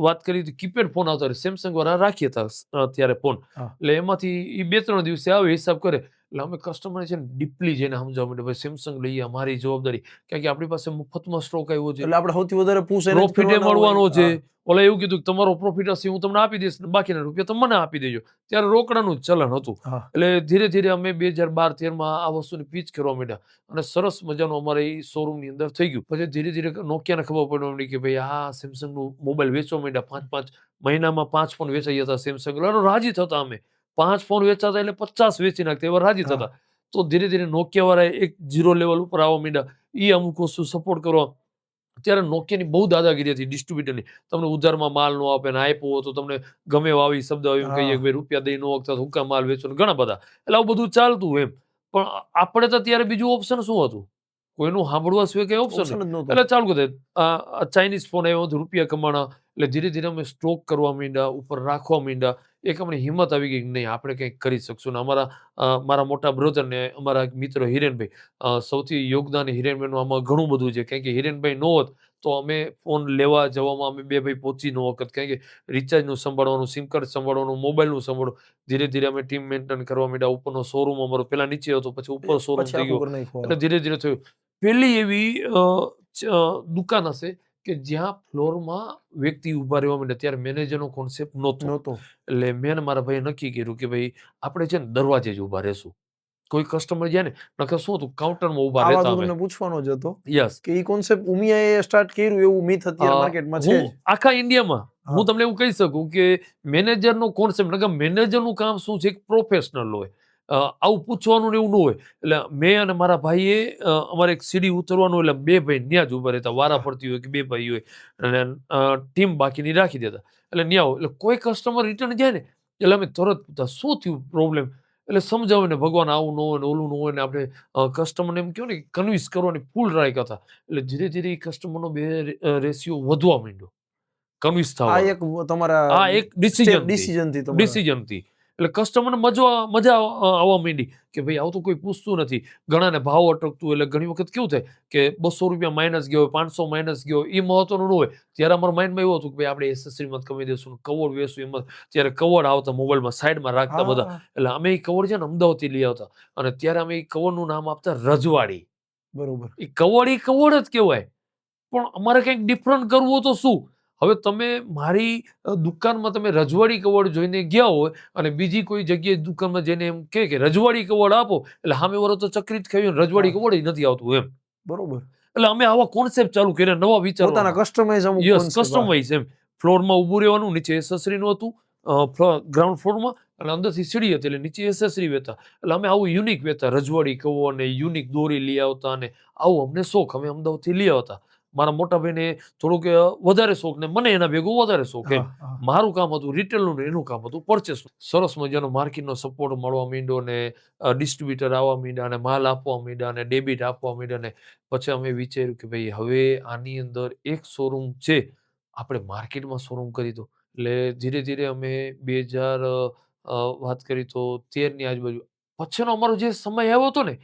વાત કરી તો કીપેડ ફોન આવતા, સેમસંગ વાળા રાખી હતા ત્યારે ફોન. હા. એટલે એમાંથી એ 2-3 દિવસે આવે હિસાબ કરે. એટલે અમે કસ્ટમર છે ને ડીપલી જઈને સમજાવવા માટે, ભાઈ સેમસંગ લઈએ, અમારી જવાબદારી, કારણ કે આપણી પાસે મફતમાં સ્ટોક આવ્યો છે, એટલે આપણે સૌથી વધારે push એને જ પ્રોફિટે કરવાના હોય. મળવાનો છે. હા. ઓલા એવું કીધું કે તમારો પ્રોફિટ હશે હું તમને આપી દઈશ, બાકીના રૂપિયા તમે મને આપી દેજો. ત્યારે રોકડાનું જ ચલણ હતું. હા. એટલે ધીરે ધીરે અમે 2012-13માં આ વસ્તુની પીચ કરવા માંડ્યા, અને સરસ મજાનું અમારે એ શોરૂમની અંદર થઈ ગયું. પછી ધીરે ધીરે નોકિયાને ખબર પડવા માંડી કે ભાઈ આ સેમસંગનું મોબાઈલ વેચવા માંડ્યા. 5 મહિનામાં 5 ફોન વેચાઈ જતા સેમસંગ. એટલે રાજી થતા અમે. 5 ફોન વેચાતા એટલે 50 વેચી નાખતા, એવા રાજી હા. થતા. તો ધીરે ધીરે નોકિયા વાળા એક 0 લેવલ ઉપર આવવા માંડ્યા. એ અમુક વસ્તુ સપોર્ટ કરવા. ત્યારે નોકિયાની બહુ દાદાગીરી હતી ડિસ્ટ્રીબ્યુટરની. તમને ઉધારમાં માલ નો આપે, ને આપ્યો તો તમને ગમે એવા આવી શબ્દ આવે, એમ હા. કહીએ કે ભાઈ રૂપિયા દઈ નો વખત હુંકા માલ વેચો, ને ઘણા બધા. એટલે આવું બધું ચાલતું એમ. પણ આપણે તો ત્યારે બીજું ઓપ્શન શું હતું? કોઈનું સાંભળવા સિવાય કઈ ઓપ્શન ઓપ્શન નહીં. જ નહોતું. એટલે ચાલુ કરે ચાઇનીઝ ફોન આવ્યો તો રૂપિયા કમાણા. એટલે ધીરે ધીરે અમે સ્ટોક કરવા માંડ્યા, ઉપર રાખવા માંડ્યા. એક અમને હિંમત આવી ગઈ કે નહીં, આપણે કંઈક કરી શકશું. ને મારા મોટા બ્રધર ને અમારા એક મિત્ર હિરેનભાઈ, સૌથી યોગદાન હિરેનભાઈનું આમાં ઘણું બધું છે. કારણ કે હિરેનભાઈ નો હોત તો અમે ફોન લેવા જવામાં અમે બે ભાઈ પહોંચી ન વખત. કારણ કે રિચાર્જનું સંભાળવાનું, સિમ કાર્ડ સંભાળવાનું, મોબાઈલનું સંભાળવાનું. ધીરે ધીરે અમે ટીમ મેન્ટેન કરવા માંડ્યા. ઉપરનો શોરૂમ અમારો પેલા નીચે હતો, પછી ઉપર શોરૂમ પછી થઈ ગયો. આખું કરી નાખ્યું. એટલે ધીરે ધીરે થયું. પહેલી એવી દુકાન હશે કે જ્યાં ફ્લોરમાં વ્યક્તિ ઊભા રહેવા માંડ્યા. ત્યારે મેનેજરનો કોન્સેપ્ટ નહોતો. નહોતો. એટલે મેં અને મારા ભાઈએ નક્કી કર્યું કે ભાઈ આપણે છે ને દરવાજે જ ઊભા રહેશું. કોઈ કસ્ટમર જાય ને, નકર શું હતું, કાઉન્ટરમાં ઊભા આ વાત રહેતા હું અમે. તમને પૂછવાનો જ હતો યસ. કે ઈ કોન્સેપ્ટ ઉમિયાએ સ્ટાર્ટ કર્યું એવું મિથ અત્યારે માર્કેટમાં છે હું જ. આખા ઇન્ડિયામાં હા. હું તમને એવું કહી શકું કે મેનેજરનો કોન્સેપ્ટ, નકર મેનેજરનું કામ શું છે, એક પ્રોફેશનલ હોય. આવું પૂછવાનું ને એવું ન હોય. એટલે મેં અને મારા ભાઈએ અમારે એક સીડી ઉતરવાનું, એટલે બે ભાઈ ન્યા જ ઊભા રહેતા. વારા પડતી હોય કે બે ભાઈ હોય, અને ટીમ બાકીની રાખી દેતા. એટલે ન્યા હોય. એટલે કોઈ કસ્ટમર રિટર્ન જાય ને, એટલે અમે તરત પૂછતા શું થયું પ્રોબ્લેમ. એટલે સમજાવે ને, ભગવાન આવું ન હોય ને ઓલું ન હોય ને, આપણે કસ્ટમરને એમ કહો ને કન્વિન્સ કરવાની ફૂલ ટ્રાય કરતા. એટલે ધીરે ધીરે એ કસ્ટમરનો રેશિયો વધવા માંડ્યો, કન્વિન્સ આ થવાનો. એક તમારા આ એક ડિસિઝન ડિસિઝનથી તમારા. ડિસિઝનથી. એટલે કસ્ટમરને મજા આવવા માંડી કે ભાઈ આવું તો કોઈ પૂછતું નથી. ઘણાને ભાવ અટકતું. એટલે ઘણી વખત કેવું થાય કે 200 રૂપિયા માઇનસ ગયો હોય, 500 માઇનસ ગયો હોય, એ મહત્વનું ન હોય. ત્યારે અમારા માઇન્ડમાં એવું હતું કે ભાઈ આપણે એસેસરીમાં કમી દેશું, કવર વેચશું. એમાં ત્યારે કવર આવતા મોબાઈલમાં સાઈડમાં રાખતા બધા. હા, એટલે અમે એ કવર છે ને અમદાવાદથી લઈ આવતા, અને ત્યારે અમે એ કવરનું નામ આપતા રજવાડી. બરોબર. એ કવર જ કહેવાય. પણ અમારે કંઈક ડિફરન્ટ કરવું હોય તો શું? હવે તમે મારી દુકાનમાં તમે રજવાડી કવડ જોઈને ગયા હોય, અને બીજી કોઈ જગ્યાએ દુકાનમાં જઈને એમ કે રજવાડી કવડ આપો, એટલે સામે વાળો તો ચકરિત થયું, રજવાડી હા. કવડ નથી આવતું એમ. બરોબર. એટલે અમે આવા કોન્સેપ્ટ ચાલુ કર્યા, નવા વિચારો. પોતાના કસ્ટમાઇઝ અમુક યસ, concept. કસ્ટમાઇઝ એમ. ફ્લોરમાં ઊભું રહેવાનું, નીચે એસેસરીનું હતું, ગ્રાઉન્ડ ફ્લોરમાં, અને અંદરથી સીડી હતી, એટલે નીચે એસેસરી વેતા. એટલે અમે આવું યુનિક વેતા, રજવાડી કવર ને યુનિક દોરી લઈ આવતા, અને આવું અમને શોખ. અમે અમદાવાદથી લઈ આવતા. મારા મોટા ભાઈને થોડુંક વધારે શોખ, ને મને એના ભેગું વધારે શોખ એમ. હા, હા. મારું કામ હતું રિટેલનું, ને એનું કામ હતું પરચેસનું. સરસ મજાનો માર્કેટનો સપોર્ટ મળવા માંડ્યો, ને ડિસ્ટ્રીબ્યુટર આવવા માંડ્યા, અને માલ આપવા માંડ્યા, અને ડેબિટ આપવા માંડ્યા. ને પછી અમે વિચાર્યું કે ભાઈ હવે આની અંદર એક શોરૂમ છે, આપણે માર્કેટમાં શોરૂમ કરી દો. એટલે ધીરે ધીરે અમે 2000 વાત કરી તો 13ની આજુબાજુ પછીનો અમારો જે સમય આવ્યો હતો ને,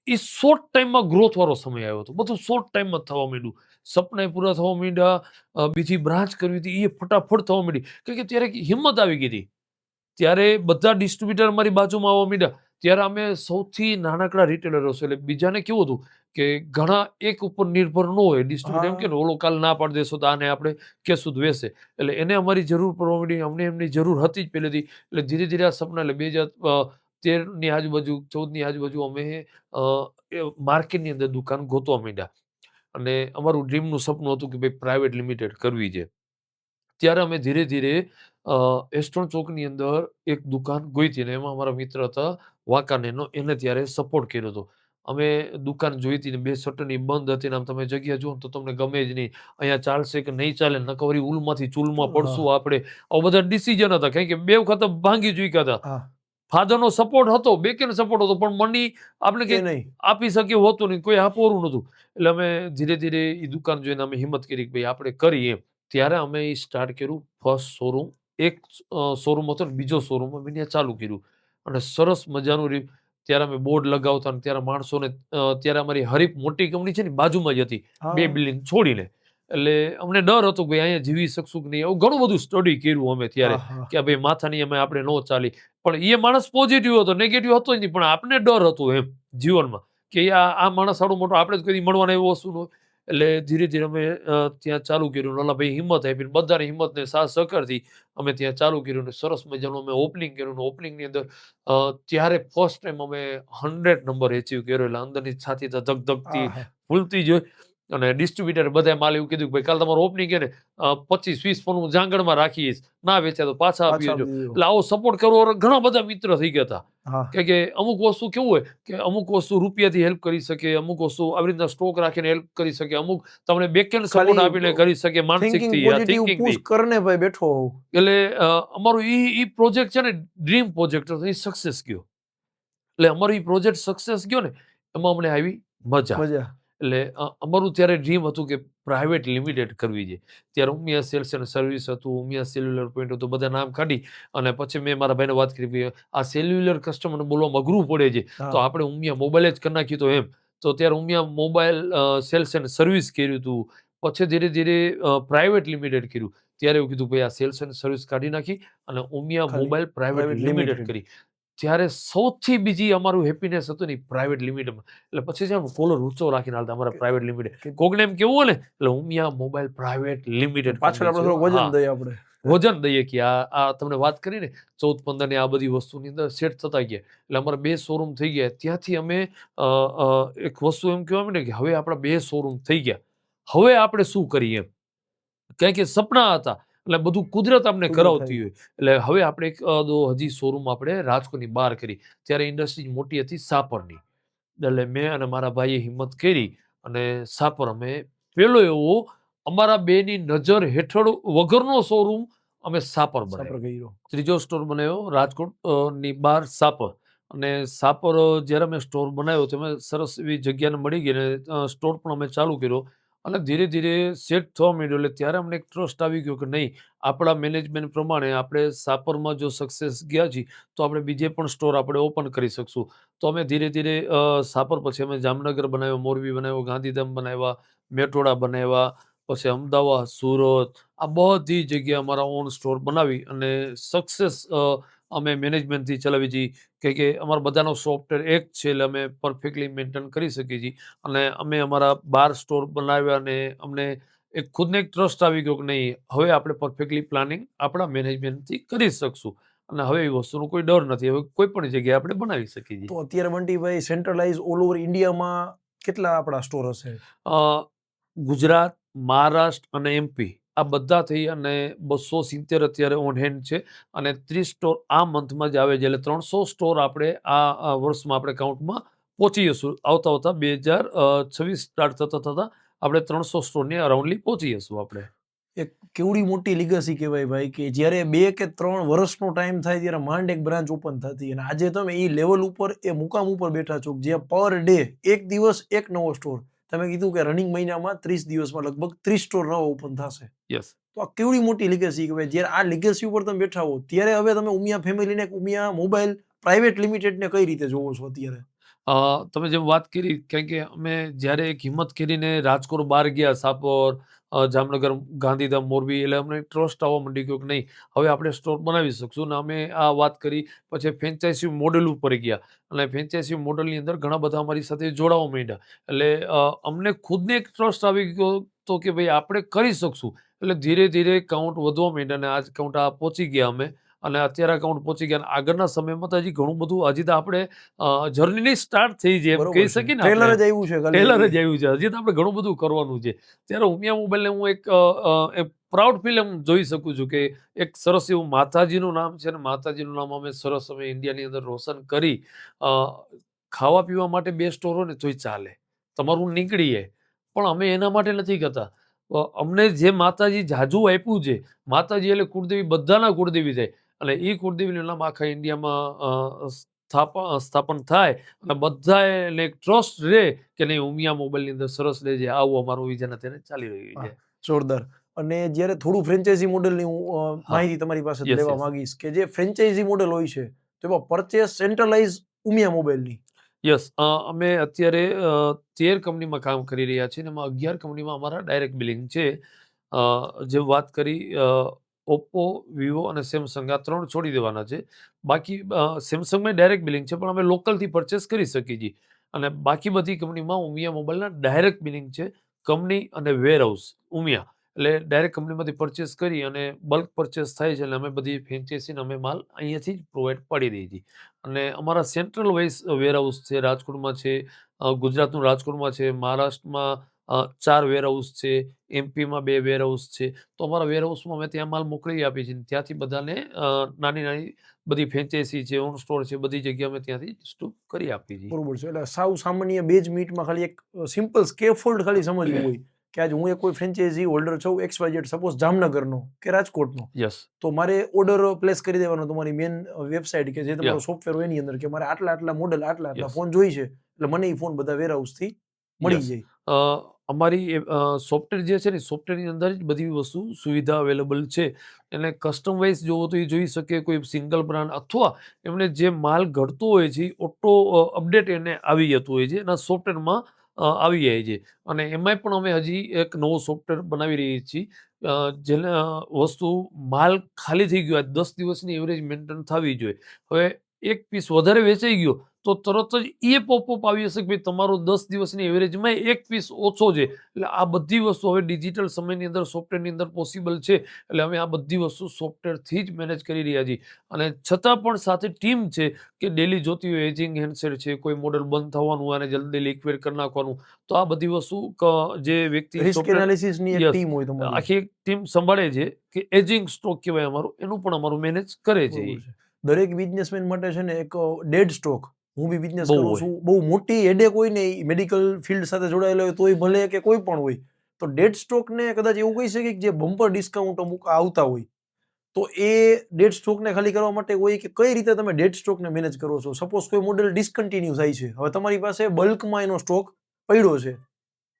એ શોર્ટ ટાઈમમાં ગ્રોથ વાળો સમય આવ્યો હતો. બધું શોર્ટ ટાઈમમાં જ થવા માંડ્યું. સપના પૂરા થવા માંડ્યા. બીજી બ્રાન્ચ કરવી હતી એ ફટાફટ થવા માંડી. કારણ કે ત્યારે હિંમત આવી ગઈ હતી. ત્યારે બધા ડિસ્ટ્રીબ્યુટર અમારી બાજુમાં આવવા માંડ્યા. ત્યારે અમે સૌથી નાનકડા રિટેલરો છે. એટલે બીજાને કેવું હતું કે ઘણા એક ઉપર નિર્ભર ન હોય. ડિસ્ટ્રીબ્યુટર એમ કે ને ઓલો કાલ ના પાડી દેશો તો આને આપણે કેશું જ વેસે. એટલે એને અમારી જરૂર પડવા માંડી. અમને એમની જરૂર હતી જ પહેલેથી. એટલે ધીરે ધીરે આ સપના એટલે 2013ની આજુબાજુ 14ની આજુબાજુ અમે માર્કેટની અંદર દુકાન ગોતવા માંડ્યા. અને અમારું ડ્રીમનું સપનું હતું કે ભાઈ પ્રાઇવેટ લિમિટેડ કરવી છે. ત્યારે અમે ધીરે ધીરે એસ્ટ્રોન ચોકની અંદર એક દુકાન ગોતી અને એમાં અમારા મિત્ર હતા વાંકાનેરનો, એને ત્યારે સપોર્ટ કર્યો હતો. અમે દુકાન જોઈ હતી ને 2 શટરની બંધ હતી ને આમ તમે જગ્યા જુઓ ને તો તમને ગમે જ નહીં. અહીંયા ચાલશે કે નહીં ચાલે, નકર વળી ઉલમાંથી ચૂલમાં પડશું આપણે. આવા બધા ડિસિઝન હતા. કારણ કે 2 વખત ભાંગી ચૂક્યા હતા. હા ફાધરનો સપોર્ટ હતો, બેકએન્ડ સપોર્ટ હતો, પણ મની આપણે કે કંઈ નહીં આપી શકીએ એવું હતું નહીં, કોઈ આપવાનું નહોતું. એટલે અમે ધીરે ધીરે એ દુકાન જોઈને અમે હિંમત કરી કે ભાઈ આપણે કરીએ એમ. ત્યારે અમે એ સ્ટાર્ટ કર્યું ફર્સ્ટ શોરૂમ. એક શોરૂમ હતો ને બીજો શોરૂમ અમે ત્યાં ચાલુ કર્યું અને સરસ મજાનું રહ્યું. ત્યારે અમે બોર્ડ લગાવતા અને ત્યારે માણસોને ત્યારે અમારી હરીફ મોટી કંપની છે ને બાજુમાં જ હતી, 2 બિલ્ડિંગ છોડીને. એટલે અમને ડર હતો કે ભાઈ અહીંયા જીવી શકશું કે નહીં. એવું ઘણું બધું સ્ટડી કર્યું અમે ત્યારે કે ભાઈ માથાની અમે આપણે ન ચાલી. પણ એ માણસ પોઝિટિવ હતો, નેગેટિવ હતો જ નહીં, પણ આપણે ડર હતો એમ જીવનમાં કે આ માણસ સારું મોટો આપણે જ કદી મળવાના એવો વસ્તુ ન હોય. એટલે ધીરે ધીરે અમે ત્યાં ચાલુ કર્યું. નલાભાઈ હિંમત આપી, બધાની હિંમતને સાથ સહકારથી અમે ત્યાં ચાલુ કર્યું. ને સરસ મજાનું અમે ઓપનિંગ કર્યું. ઓપનિંગની અંદર ત્યારે ફર્સ્ટ ટાઈમ અમે 100 નંબર એચીવ કર્યો. એટલે અંદરની છાતી તો ધગધગતી ફૂલતી જ હોય. અને ડિસ્ટ્રીબ્યુટર બધા માલ એવું કીધું કે ભાઈ કાલ તમારું ઓપનિંગ છે ને 25-20 ફોન હું જાંગણમાં રાખીશ, ના વેચાય તો પાછા આપી દેજો. એટલે આવો સપોર્ટ કરવો ઘણા બધા મિત્ર થઈ ગયા હતા. કે અમુક વસ્તુ કેવું હોય કે અમુક વસ્તુ રૂપિયાથી હેલ્પ કરી શકે, અમુક વસ્તુ આવી રીતના સ્ટોક રાખીને હેલ્પ કરી શકે, અમુક તમને બેકએન્ડ સપોર્ટ આપીને કરી શકે માનસિકથી, થિંકિંગથી. કરને ભાઈ બેઠો હોઉં. એટલે અમારું ઈ પ્રોજેક્ટ છે ને ડ્રીમ પ્રોજેક્ટ હતો, એ સક્સેસ ગયો. એટલે અમારો ઈ પ્રોજેક્ટ સક્સેસ ગયો ને એમાં અમને આવી મજા. એટલે અમારું ત્યારે ડ્રીમ હતું કે પ્રાઇવેટ લિમિટેડ કરવી છે. ત્યારે ઉમિયા સેલ્સ એન્ડ સર્વિસ હતું, ઉમિયા સેલ્યુલર પોઈન્ટ હતું, બધા નામ કાઢી અને પછી મેં મારા ભાઈને વાત કરી આ સેલ્યુલર કસ્ટમરને બોલવામાં અઘરું પડે છે, તો આપણે ઉમિયા મોબાઈલ જ કરી નાખ્યું તો એમ. તો ત્યારે Umiya mobile cells and service કર્યું હતું. પછી ધીરે ધીરે પ્રાઇવેટ લિમિટેડ કર્યું. ત્યારે એવું કીધું ભાઈ આ સેલ્સ એન્ડ સર્વિસ કાઢી નાખી અને ઉમિયા મોબાઈલ પ્રાઇવેટ લિમિટેડ કરી. ત્યારે સૌથી બીજી અમારું હેપીનેસ હતું ને પ્રાઇવેટ લિમિટેડમાં. એટલે પછી છે કોલર ઊંચો રાખીને હાલતા અમારા પ્રાઇવેટ લિમિટેડ. કોકને એમ કેવું હોય ને એટલે ઉમિયા મોબાઈલ પ્રાઇવેટ લિમિટેડ. પાછળ આપણે થોડું વજન દઈએ આપણે. વજન દઈએ કે આ તમને વાત કરીને 14-15 ની આ બધી વસ્તુની અંદર સેટ થતા ગયા. એટલે અમારા 2 શોરૂમ થઈ ગયા. ત્યાંથી અમે એક વસ્તુ એમ કહેવા માંડ્યા કે હવે આપણા 2 શોરૂમ થઈ ગયા, હવે આપણે શું કરીએ એમ. કારણ કે સપના હતા એટલે બધું કુદરત આપણે કરાવતી હોય. એટલે હવે આપણે એક હજી શોરૂમ આપણે રાજકોટની બહાર કરી. ત્યારે ઇન્ડસ્ટ્રી મોટી હતી સાપરની. એટલે મેં અને મારા ભાઈએ હિંમત કરી અને સાપર અમે પેલો એવો અમારા 2ની નજર હેઠળ વગરનો શોરૂમ અમે સાપર બનાવ્યો. ત્રીજો સ્ટોર બનાવ્યો રાજકોટની બહાર સાપર. અને સાપર જ્યારે અમે સ્ટોર બનાવ્યો તો અમે સરસ એવી જગ્યાને મળી ગઈ અને સ્ટોર પણ અમે ચાલુ કર્યો. અને ધીરે ધીરે સેટ થવા માંડ્યો. એટલે ત્યારે અમને એક ટ્રસ્ટ આવી ગયો કે નહીં, આપણા મેનેજમેન્ટ પ્રમાણે આપણે સાપરમાં જો સક્સેસ ગયા છીએ તો આપણે બીજે પણ સ્ટોર આપણે ઓપન કરી શકશું. તો અમે ધીરે ધીરે સાપર પછી અમે જામનગર બનાવ્યો, મોરબી બનાવ્યો, ગાંધીધામ બનાવ્યા, મેટોડા બનાવ્યા, પછી અમદાવાદ, સુરત, આ બધી જગ્યાએ અમારા ઓન સ્ટોર બનાવી અને સક્સેસ અમે મેનેજમેન્ટથી ચલાવી છીએ કે અમારા બધાનો સોફ્ટવેર એક છે. એટલે અમે પરફેક્ટલી મેન્ટેન કરી શકીએ છીએ. અને અમે અમારા 12 સ્ટોર બનાવ્યા અને અમને એક ખુદને એક ટ્રસ્ટ આવી ગયો કે નહીં, હવે આપણે પરફેક્ટલી પ્લાનિંગ આપણા મેનેજમેન્ટથી કરી શકશું અને હવે એ વસ્તુનો કોઈ ડર નથી. હવે કોઈ પણ જગ્યાએ આપણે બનાવી શકીએ છીએ. તો અત્યારે બંટીભાઈ સેન્ટ્રલાઇઝ ઓલ ઓવર ઇન્ડિયામાં કેટલા આપણા સ્ટોર હશે? ગુજરાત, મહારાષ્ટ્ર અને MP આ બધા થઈ અને 270 અત્યારે ઓન હેન્ડ છે અને 30 સ્ટોર આ મંથમાં જ આવે છે. એટલે 300 સ્ટોર આપણે આ વર્ષમાં આપણે કાઉન્ટમાં પહોંચી જશું. આવતા 2026 સ્ટાર્ટ થતા આપણે 300 સ્ટોરની અરાઉન્ડલી પહોંચી જશું આપણે. એક કેવડી મોટી લીગસી કહેવાય ભાઈ કે જ્યારે 2 કે 3 વર્ષનો ટાઈમ થાય ત્યારે માંડ એક બ્રાન્ચ ઓપન થતી અને આજે તમે એ લેવલ ઉપર એ મુકામ ઉપર બેઠા છો જ્યાં પર ડે એક દિવસ એક નવો સ્ટોર. તમે કીધું કે રનિંગ મહિનામાં 30 દિવસમાં લગભગ 30 સ્ટોર નવા ઓપન થશે. યસ. તો આ કેવડી મોટી લીગસી કે ભાઈ જ્યારે આ લીગસી ઉપર તમે બેઠા હો ત્યારે હવે તમે ઉમિયા ફેમિલીને ઉમિયા મોબાઈલ પ્રાઇવેટ લિમિટેડને કઈ રીતે જોવો છો અત્યારે? તમે જેમ વાત કરી, કારણ કે અમે જ્યારે એક હિંમત કરીને રાજકોટ બહાર ગયા, સાપર, જામનગર, ગાંધીધામ, મોરબી, એટલે અમને ટ્રસ્ટ આવવા માંડી ગયો કે નહીં, હવે આપણે સ્ટોર બનાવી શકશું. ને અમે આ વાત કરી, પછી ફ્રેન્ચાઇઝી મોડેલ ઉપર ગયા, અને ફ્રેન્ચાઇઝી મોડેલની અંદર ઘણા બધા અમારી સાથે જોડાવા માંડ્યા. એટલે અમને ખુદને એક ટ્રસ્ટ આવી ગયો તો કે ભાઈ આપણે કરી શકશું. એટલે ધીરે ધીરે કાઉન્ટ વધવા માંડ્યા, અને આજ કાઉન્ટ આ પહોંચી ગયા અમે, અને અત્યારે કાઉન્ટ પહોંચી ગયા. અને આગળના સમયમાં તો હજી ઘણું બધું, હજી તો આપણે જર્નીની સ્ટાર્ટ થઈ છે એમ બરોબર કહી છે. શકીએ ને ટ્રેલર આપણે. જ આવ્યું છે ખાલી. ટેલર જ આવ્યું છે, હજી તો આપણે ઘણું બધું કરવાનું છે. ત્યારે ઉમિયા મોબાઈલને હું એક પ્રાઉડ ફિલ્મ જોઈ શકું છું કે એક સરસ એવું માતાજીનું નામ છે, અને માતાજીનું નામ અમે સરસ અમે ઇન્ડિયાની અંદર રોશન કરી. અ, ખાવા પીવા માટે 2 સ્ટોર હોય ને તોય ચાલે, તમારું નીકળી જાય, પણ અમે એના માટે નથી કરતા. અમને જે માતાજી જાજુ આપ્યું છે, માતાજી એટલે કુળદેવી, બધાના કુળદેવી થાય, અને એ કુળદેવીનું નામ આખા ઇન્ડિયામાં સ્થાપન થાય, અને બધાને એક ટ્રસ્ટ રહે કે નહીં, ઉમિયા મોબાઈલની અંદર સરસ રહે છે, આવું અમારું વિઝન અત્યારે ચાલી રહ્યું છે. જોરદાર. અને જ્યારે થોડું ફ્રેન્ચાઇઝી મોડેલની હું હા. માહિતી તમારી પાસે Yes, લેવા yes. માંગીશ કે જે ફ્રેન્ચાઇઝી મોડેલ હોય છે તો એમાં પરચેસ સેન્ટ્રલાઇઝ ઉમિયા મોબાઈલની. યસ, અમે અત્યારે 13 કંપનીમાં કામ કરી રહ્યા છીએ, અને એમાં 11 કંપનીમાં અમારા ડાયરેક્ટ બિલિંગ છે. જે વાત કરી, ઓપ્પો, વિવો અને સેમસંગ, આ 3 છોડી દેવાના છે. બાકી સેમસંગમાં ડાયરેક્ટ બિલિંગ છે, પણ અમે લોકલથી પરચેસ કરી શકીએ છીએ. અને બાકી બધી કંપનીમાં ઉમિયા મોબાઈલના ડાયરેક્ટ બિલિંગ છે. કંપની અને વેરહાઉસ ઉમિયા, એટલે ડાયરેક્ટ કંપનીમાંથી પરચેસ કરી અને બલ્ક પરચેસ થાય છે, એટલે અમે બધી ફ્રેન્ચાઇઝીને અમે માલ અહીંયાથી જ પ્રોવાઈડ પાડી દઈએ છીએ. અને અમારા સેન્ટ્રલ વાઇઝ વેરહાઉસ છે, રાજકોટમાં છે, ગુજરાતનું રાજકોટમાં છે, મહારાષ્ટ્રમાં 4 વેરહાઉસ છે, એમપીમાં 2 વેરહાઉસ છે. તો અમારા વેરહાઉસમાં અમે ત્યાં માલ મોકલી આપીએ છીએ, ત્યાંથી બધાને નાની નાની બધી ફ્રેન્ચાઇઝી છે, ઓન સ્ટોર છે, બધી જગ્યાએ અમે ત્યાંથી સ્ટોક કરી આપીએ છીએ. બરોબર છે. એટલે સાવ સામાન્ય 2 જ મિનિટમાં ખાલી એક સિમ્પલ સ્કેફોલ્ડ ખાલી સમજવું હોય કે આજે હું એક કોઈ ફ્રેન્ચાઇઝી હોલ્ડર છું, XYZ, સપોઝ જામનગરનો કે રાજકોટનો, યસ. તો મારે ઓર્ડર પ્લેસ કરી દેવાનો તમારી મેન વેબસાઇટ કે જે તમારો Yeah. સોફ્ટવેર હોય એની અંદર કે મારે આટલા આટલા મોડેલ, આટલા આટલા Yes. ફોન જોઈ છે, એટલે મને એ ફોન બધા વેરહાઉસથી મળી Yes. જાય. અમારી સોફ્ટવેર જે છે ને, સોફ્ટવેરની અંદર જ બધી વસ્તુ સુવિધા અવેલેબલ છે. એને કસ્ટમ વાઇઝ જોવો તો એ જોઈ શકે, કોઈ સિંગલ બ્રાન્ડ, અથવા એમને જે માલ ઘડતો હોય છે ઓટો અપડેટ એને આવી જતું હોય છે, એના સોફ્ટવેરમાં આવી જાય છે. અને એમાંય પણ અમે હજી એક નવો સોફ્ટવેર બનાવી રહી છીએ, જેને વસ્તુ માલ ખાલી થઈ ગયો, 10 દિવસની એવરેજ મેન્ટેન થવી જોઈએ. હવે એક પીસ વધારે વેચાઈ ગયો તો તરત જ એ પોપઅપ આવી જશે કે ભાઈ તમારો 10 દિવસની એવરેજમાં એક પીસ ઓછો છે. એટલે આ બધી વસ્તુ હવે ડિજિટલ સમયની અંદર સોફ્ટવેરની અંદર પોસિબલ છે. એટલે અમે આ બધી વસ્તુ સોફ્ટવેરથી જ મેનેજ કરી રહ્યા છીએ. અને છતાં પણ સાથે ટીમ છે કે ડેલી જોતી હોય, એજિંગ હેન્ડસેટ છે, કોઈ મોડેલ બંધ થવાનું હોય અને જલ્દી લિક્વિડ કરી નાખવાનું, તો આ બધી વસ્તુ જે વ્યક્તિ રિસ્ક સોફ્ટવેર, એનાલિસિસની એક યસ, ટીમ હોય તમારી. આખી એક ટીમ સંભાળે છે કે એજિંગ સ્ટોક કહેવાય અમારું, એનું પણ અમારું મેનેજ કરે છે બરોબર ઈ. છે. દરેક બિઝનેસમેન માટે છે ને એક ડેડ સ્ટોક, હું બી બિઝનેસ બહુ કરું હોય. છું, બહુ મોટી હેડેક હોય ને, મેડિકલ ફિલ્ડ સાથે જોડાયેલો હોય તોય ભલે કે કોઈ પણ હોય, તો ડેડ સ્ટોકને કદાચ એવું કહી શકીએ કે જે બમ્પર ડિસ્કાઉન્ટ અમુક આવતા હોય, તો એ ડેડ સ્ટોકને ખાલી કરવા માટે હોય કે કઈ રીતે તમે ડેડ સ્ટોકને મેનેજ કરો છો? સપોઝ કોઈ મોડેલ ડિસકન્ટિન્યુ થાય છે, હવે તમારી પાસે બલ્કમાં એનો સ્ટોક પડ્યો છે,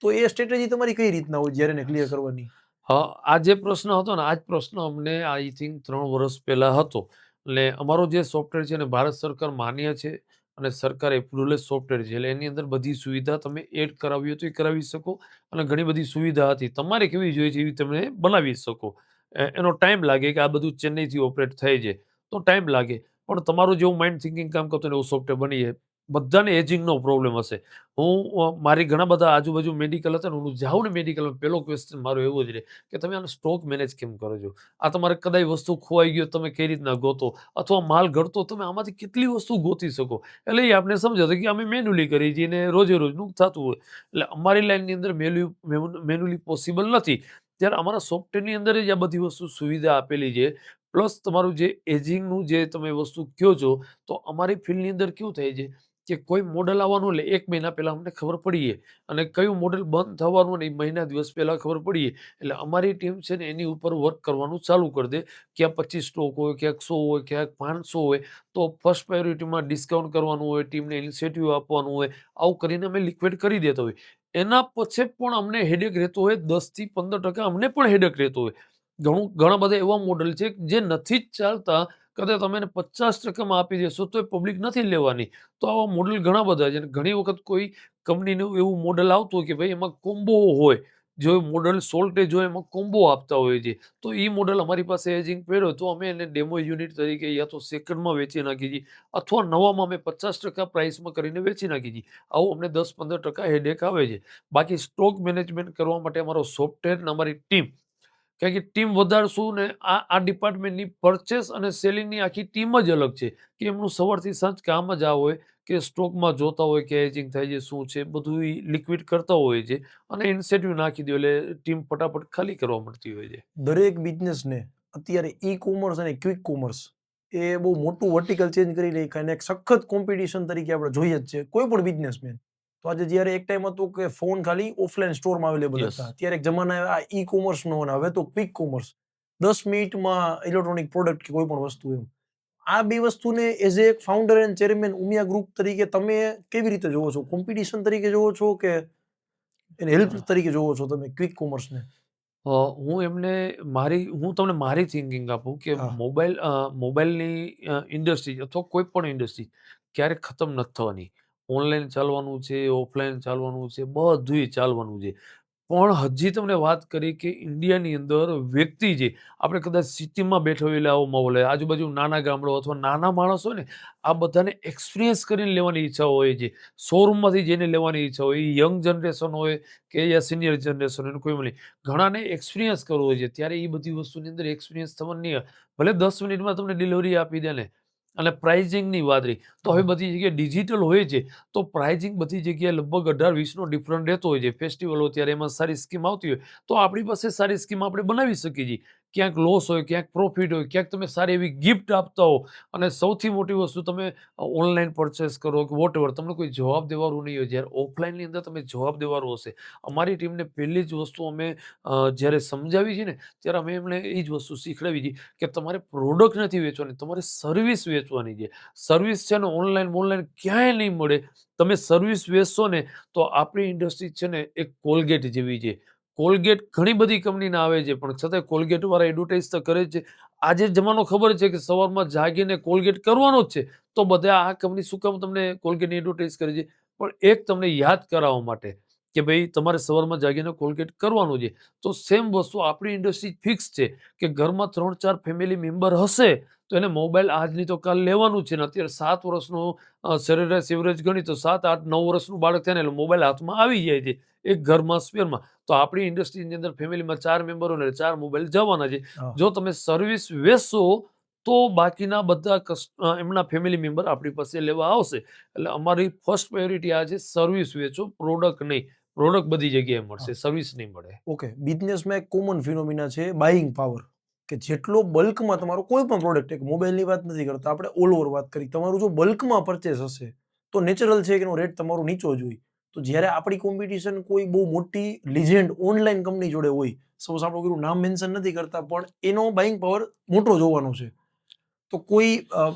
તો એ સ્ટ્રેટેજી તમારી કઈ રીતના હોય જ્યારે એને ક્લિયર કરવાની? આ જે પ્રશ્ન હતો ને, આ જ પ્રશ્ન અમને આઈ થિંક 3 વર્ષ પહેલા હતો. એટલે અમારો જે સોફ્ટવેર છે ને, ભારત સરકાર માન્ય છે અને સરકાર એપ્રુવલ સોફ્ટવેર છે. એટલે એની અંદર બધી સુવિધા તમે એડ કરાવી હોય તો એ કરાવી શકો, અને ઘણી બધી સુવિધા હતી, તમારે કેવી જોઈએ છે એવી તમે બનાવી શકો. એનો ટાઈમ લાગે કે આ બધું ચેન્નઈથી ઓપરેટ થાય છે, તો ટાઈમ લાગે, પણ તમારું જેવું માઇન્ડ થિંકિંગ કામ કરતું ને એવું સોફ્ટવેર બની જાય. બધાને એજિંગનો પ્રોબ્લેમ હશે. મારી ઘણા બધા આજુબાજુ મેડિકલ હતા ને, હું જાઉં ને મેડિકલમાં, પહેલો ક્વેશ્ચન મારો એવો જ રહે કે તમે આનો સ્ટોક મેનેજ કેમ કરો છો? આ તમારે કદાચ વસ્તુ ખોવાઈ ગયો, તમે કઈ રીતના ગોતો, અથવા માલ ઘડતો, તમે આમાંથી કેટલી વસ્તુ ગોતી શકો? એટલે એ આપણે સમજાતું કે અમે મેન્યુઅલી કરી છીએ ને રોજે રોજનું થતું હોય. એટલે અમારી લાઈનની અંદર મેન્યુઅલી પોસિબલ નથી. ત્યારે અમારા સોફ્ટવેરની અંદર જ આ બધી વસ્તુ સુવિધા આપેલી છે. પ્લસ તમારું જે એજિંગનું જે તમે વસ્તુ કહો છો, તો અમારી ફિલ્ડની અંદર કેવું થાય છે કે કોઈ મોડલ આવવાનું એટલે 1 મહિના પહેલા અમને ખબર પડી જાય, અને કયું મોડલ બંધ થવાનું ને એ મહિના દિવસ પહેલા ખબર પડી જાય. એટલે અમારી ટીમ છે ને એની ઉપર વર્ક કરવાનું ચાલુ કરી દે. ક્યાં 25 સ્ટોક હોય, ક્યાંક 100 હોય, ક્યાંક 500 હોય, તો ફર્સ્ટ પ્રાયોરિટીમાં ડિસ્કાઉન્ટ કરવાનું હોય, ટીમને ઇનિશિયેટિવ આપવાનું હોય, આવું કરીને અમે લિક્વિડ કરી દેતા હોય. એના પછી પણ અમને હેડેક રહેતો હોય, 10 થી 15% અમને પણ હેડેક રહેતો હોય. ઘણા બધા એવા મોડલ છે જે નથી જ ચાલતા, કદાચ તમે એને 50% આપી દેશો તો એ પબ્લિક નથી લેવાની. તો આવા મોડલ ઘણા બધા છે અને ઘણી વખત કોઈ કંપનીનું એવું મોડલ આવતું હોય કે ભાઈ એમાં કોમ્બો હોય, જો મોડલ સોલ્ટેજ હોય એમાં કોમ્બો આપતા હોય છે. તો એ મોડલ અમારી પાસે એજિંગ પડ્યો તો અમે એને ડેમો યુનિટ તરીકે યા તો સેકન્ડમાં વેચી નાખી છીએ, અથવા નવામાં અમે 50% પ્રાઇસમાં કરીને વેચી નાખી છીએ. આવું અમને 10-15% હેડેક આવે છે. બાકી સ્ટોક મેનેજમેન્ટ કરવા માટે અમારો સોફ્ટવેર અને અમારી ટીમ, કારણ કે ટીમ વધારશું ને આ ડિપાર્ટમેન્ટની પરચેસ અને સેલિંગની આખી ટીમ જ અલગ છે, કે એમનું સવારથી સાંજ કામ જ આ હોય કે સ્ટોકમાં જોતા હોય કે એજિંગ થાય છે, શું છે, બધું લિક્વિડ કરતા હોય છે અને ઇન્સેન્ટિવ નાખી દો એટલે ટીમ ફટાફટ ખાલી કરવા મળતી હોય છે. દરેક બિઝનેસને અત્યારે ઈ કોમર્સ અને ક્વિક કોમર્સ એ બહુ મોટું વર્ટિકલ ચેન્જ કરી રહી અને એક સખત કોમ્પિટિશન તરીકે આપણે જોઈએ જ છે કોઈ પણ બિઝનેસમેન. તો આજે જ્યારે એક ટાઈમ હતું કે ફોન ખાલી ઓફલાઈન સ્ટોરમાં અવેલેબલ Yes. હતા, ત્યારે એક જમાના આ ઈ કોમર્સનો અને હવે તો ક્વિક કોમર્સ 10 મિનિટમાં ઇલેક્ટ્રોનિક પ્રોડક્ટ કે કોઈ પણ વસ્તુ એમ. આ બે વસ્તુને એઝ એક founder and chairman Umiya group તરીકે તમે કેવી રીતે જોવો છો? કોમ્પિટિશન તરીકે જોવો છો કે એને હેલ્પ તરીકે જોવો છો તમે ક્વિક કોમર્સને? હું તમને મારી થિંકિંગ આપું કે હા. મોબાઈલની ઇન્ડસ્ટ્રી અથવા કોઈ પણ ઇન્ડસ્ટ્રી ક્યારેક ખતમ નથી થવાની. ઓનલાઈન ચાલવાનું છે, ઓફલાઈન ચાલવાનું છે, બધુંય ચાલવાનું છે. પણ હજી તમને વાત કરી કે ઇન્ડિયાની અંદર વ્યક્તિ જે આપણે કદાચ સિટીમાં બેઠો હોય એટલે આવો માહોલ હોય, આજુબાજુ નાના ગામડો અથવા નાના માણસ હોય ને, આ બધાને એક્સપિરિયન્સ કરીને લેવાની ઈચ્છા હોય છે. શોરૂમમાંથી જઈને લેવાની ઈચ્છા હોય, યંગ જનરેશન હોય કે યા સિનિયર જનરેશન હોય, કોઈ પણ ઘણાને એક્સપિરિયન્સ કરવો હોય છે. ત્યારે એ બધી વસ્તુની અંદર એક્સપિરિયન્સ થવાનું નહીં હોય. ભલે 10 મિનિટમાં તમને ડિલિવરી આપી દે ને. અને પ્રાઇઝિંગની વાત રહી તો હવે બધી જગ્યાએ ડિજિટલ હોય છે, તો પ્રાઇઝિંગ બધી જગ્યાએ લગભગ 18-20નો ડિફરન્ટ રહેતો હોય છે. ફેસ્ટિવલ હોય ત્યારે એમાં સારી સ્કીમ આવતી હોય તો આપણી પાસે સારી સ્કીમ આપણે બનાવી શકીએ છીએ. ક્યાંક લોસ હોય, ક્યાંક પ્રોફિટ હોય, ક્યાંક તમે સારી એવી ગિફ્ટ આપતા હો, અને સૌથી મોટી વસ્તુ તમે ઓનલાઈન પરચેસ કરો કે વોટ એવર, તમને કોઈ જવાબ દેવાનું નહીં હોય. જ્યારે ઓફલાઈનની અંદર તમે જવાબ દેવાનું હશે. અમારી ટીમને પહેલી જ વસ્તુ અમે જ્યારે સમજાવી છે ને, ત્યારે અમે એમને એ જ વસ્તુ શીખડાવી છે કે તમારે પ્રોડક્ટ નથી વેચવાની, તમારે સર્વિસ વેચવાની છે. સર્વિસ છે ને ઓનલાઈન ક્યાંય નહીં મળે. તમે સર્વિસ વેચશો ને તો આપણી ઇન્ડસ્ટ્રી છે ને એક કોલગેટ જેવી છે. કોલગેટ ઘણી બધી કંપનીના આવે છે પણ છતાંય કોલગેટ વાળા એડવર્ટાઇઝ તો કરે જ છે. આજે જમાનો ખબર છે કે સવારમાં જાગીને કોલગેટ કરવાનો જ છે, તો બધા આ કંપની શું કામ તમને કોલગેટની એડવર્ટાઇઝ કરે છે? પણ એક તમને યાદ કરાવવા માટે કે ભાઈ તમારે સવારમાં જાગીને કોલગેટ કરવાનું છે. તો સેમ વસ્તુ આપણી ઇન્ડસ્ટ્રી ફિક્સ છે કે ઘરમાં 3-4 ફેમિલી મેમ્બર હશે તો એને મોબાઈલ આજની તો કાલ લેવાનું જ છે. ને અત્યારે 7 વર્ષનો સરેરાશ એવરેજ ગણી તો 7, 8, 9 વર્ષનું બાળક થાય ને એટલે મોબાઈલ હાથમાં આવી જાય છે એક ઘરમાં સ્પેરમાં. તો આપણી ઇન્ડસ્ટ્રીની અંદર ફેમિલીમાં 4 મેમ્બર હોય એટલે 4 મોબાઈલ જવાના છે. હા. જો તમે સર્વિસ વેચશો તો બાકીના બધા એમના ફેમિલી મેમ્બર આપણી પાસે લેવા આવશે. એટલે અમારી ફર્સ્ટ પ્રાયોરિટી આ છે, સર્વિસ વેચો, પ્રોડક્ટ નહીં. પ્રોડક્ટ બધી જગ્યાએ મળશે, સર્વિસ નહીં મળે. ઓકે, બિઝનેસમાં એક કોમન ફિનોમિના છે બાઇંગ પાવર, કે જેટલો બલ્કમાં તમારો કોઈ પણ પ્રોડક્ટ, એક મોબાઈલની વાત નથી કરતા આપણે, ઓલ ઓવર વાત કરી, તમારું જો બલ્કમાં પરચેસ હશે તો નેચરલ છે કે એનો રેટ તમારો નીચો જ હોય. તો જ્યારે આપણી કોમ્પિટિશન કોઈ બહુ મોટી લિજેન્ડ ઓનલાઈન કંપની જોડે હોય, સપોઝ આપણે કોઈનું નામ મેન્શન નથી કરતા પણ એનો બાઇંગ પાવર મોટો જોવાનો છે. તો કોઈ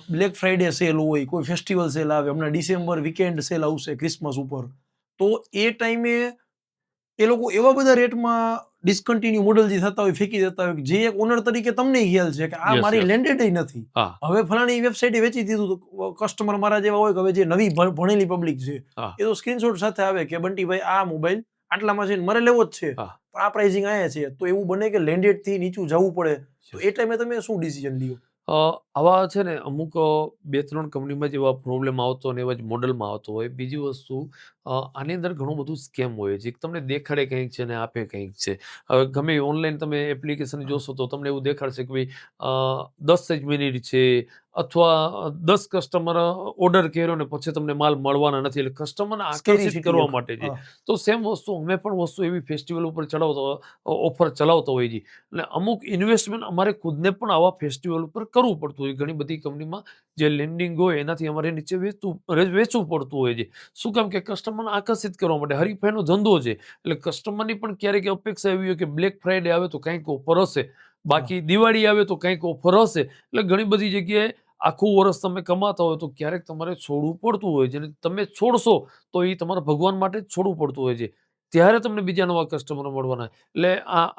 બ્લેક ફ્રાઈડે સેલ હોય, કોઈ ફેસ્ટિવલ સેલ આવે, હમણાં ડિસેમ્બર વીકેન્ડ સેલ આવશે ક્રિસમસ ઉપર, તો એ ટાઈમે એ લોકો એવા બધા રેટમાં ડિસ્કન્ટિન્યુ મોડલ જે થતા હોય ફેંકી દેતા હોય, જે એક ઓનર તરીકે તમને ખ્યાલ છે કે આ Yes, મારી yes. લેન્ડેડ નથી, હા, હવે ફલાણી વેબસાઇટે વેચી દીધું. તો કસ્ટમર મારા જેવા હોય કે હવે જે નવી ભણેલી પબ્લિક છે હા, એ તો સ્ક્રીનશોટ સાથે આવે કે બંટીભાઈ આ મોબાઈલ આટલામાં છે ને મારે લેવો જ છે, હા. પણ આ પ્રાઇસિંગ આયા છે. તો એવું બને કે લેન્ડેડ થી નીચું જવું પડે, તો Yes. એ ટાઈમે તમે શું ડિસિઝન લ્યો? આવા છે ને અમુક 2-3 કંપનીમાં જેવા પ્રોબ્લેમ આવતો અને એવા જ મોડલમાં આવતો હોય. બીજી વસ્તુ, આની અંદર ઘણું બધું સ્કેમ હોય છે. તમને દેખાડે કંઈક છે ને આપે કંઈક છે. હવે ગમે ઓનલાઈન તમે એપ્લિકેશન જોશો તો તમને એવું દેખાડશે કે ભાઈ 10 જ મિનિટ છે, અથવા 10 કસ્ટમર ઓર્ડર કર્યો ને પછી તમને માલ મળવાના નથી, એટલે કસ્ટમરને આકર્ષિત Scarcity કરવા એક. માટે છે. હા. તો સેમ વસ્તુ અમે પણ વસ્તુ એવી ફેસ્ટિવલ ઉપર ઓફર ચલાવતો હોઈએ છીએ. એટલે અમુક ઇન્વેસ્ટમેન્ટ અમારે ખુદને પણ આવા ફેસ્ટિવલ ઉપર કરવું પડતું હોય. ઘણી બધી કંપનીમાં જે લેન્ડિંગ હોય એનાથી અમારે નીચે વેચવું પડતું હોય છે. શું કામ કે કસ્ટમરને આકર્ષિત કરવા માટે, હરીફાઈનો ધંધો છે. એટલે કસ્ટમરની પણ ક્યારેક અપેક્ષા એવી હોય કે બ્લેક ફ્રાઈડે આવે તો કંઈક ઓફર હશે, બાકી દિવાળી આવે તો કંઈક ઓફર હશે. એટલે ઘણી બધી જગ્યાએ આખું વર્ષ તમે કમાતા હોય તો ક્યારેક તમારે છોડવું પડતું હોય છે. અને તમે છોડશો તો એ તમારા ભગવાન માટે જ છોડવું પડતું હોય છે. ત્યારે તમને બીજા નવા કસ્ટમરો મળવાના. એટલે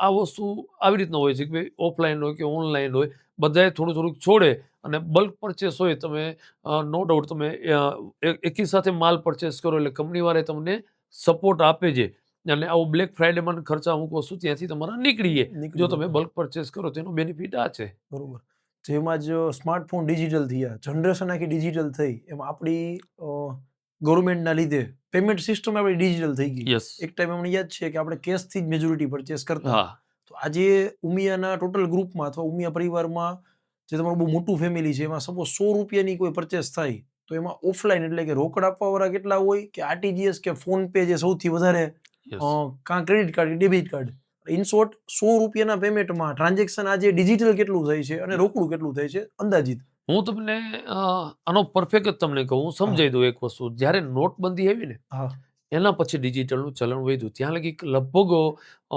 આ વસ્તુ આવી રીતના હોય છે કે ભાઈ ઓફલાઈન હોય કે ઓનલાઈન હોય, બધાએ થોડુંક છોડે અને બલ્ક પરચેસ હોય. તમે નો ડાઉટ તમે એકી સાથે માલ પરચેસ કરો એટલે કંપનીવાળા તમને સપોર્ટ આપે છે. અને આવું બ્લેક ફ્રાઈડેમાં ખર્ચા અમુક વસ્તુ ત્યાંથી તમારા નીકળી જાય. નીકળી જો તમે જતા. બલ્ક પરચેસ કરો તેનો બેનિફિટ આ છે. બરોબર. જેમાં જ સ્માર્ટફોન ડિજિટલ થયા, જનરેશન આખી ડિજિટલ થઈ, એમાં આપણી ગવર્મેન્ટના લીધે પેમેન્ટ સિસ્ટમ આપણી ડિજિટલ થઈ ગઈ. યસ. એક ટાઈમ અમને યાદ છે કે આપણે કેશથી જ મેજોરિટી પરચેસ કરતા. હા. તો આજે ઉમિયાના ટોટલ ગ્રુપમાં અથવા ઉમિયા પરિવારમાં જે તમારું બહુ મોટું ફેમિલી છે, એમાં સપોઝ 100 રૂપિયાની કોઈ પરચેસ થાય તો એમાં ઓફલાઈન એટલે કે રોકડ આપવાવાળા કેટલા હોય કે આરટીજીએસ કે ફોન પે જે સૌથી વધારે, યસ. કાં ક્રેડિટ કાર્ડ કે ડેબિટ કાર્ડ. ઇન શોર્ટ 100 રૂપિયાના પેમેન્ટમાં ટ્રાન્ઝેક્શન આજે ડિજિટલ કેટલું થાય છે અને રોકડું કેટલું થાય છે અંદાજિત? હું તમને આનો પરફેક્ટ જ તમને કહું, હું સમજાવી દઉં એક વસ્તુ. જ્યારે નોટબંધી આવી ને હા. એના પછી ડિજિટલનું ચલણ વધ્યું. ત્યાં લગી લગભગ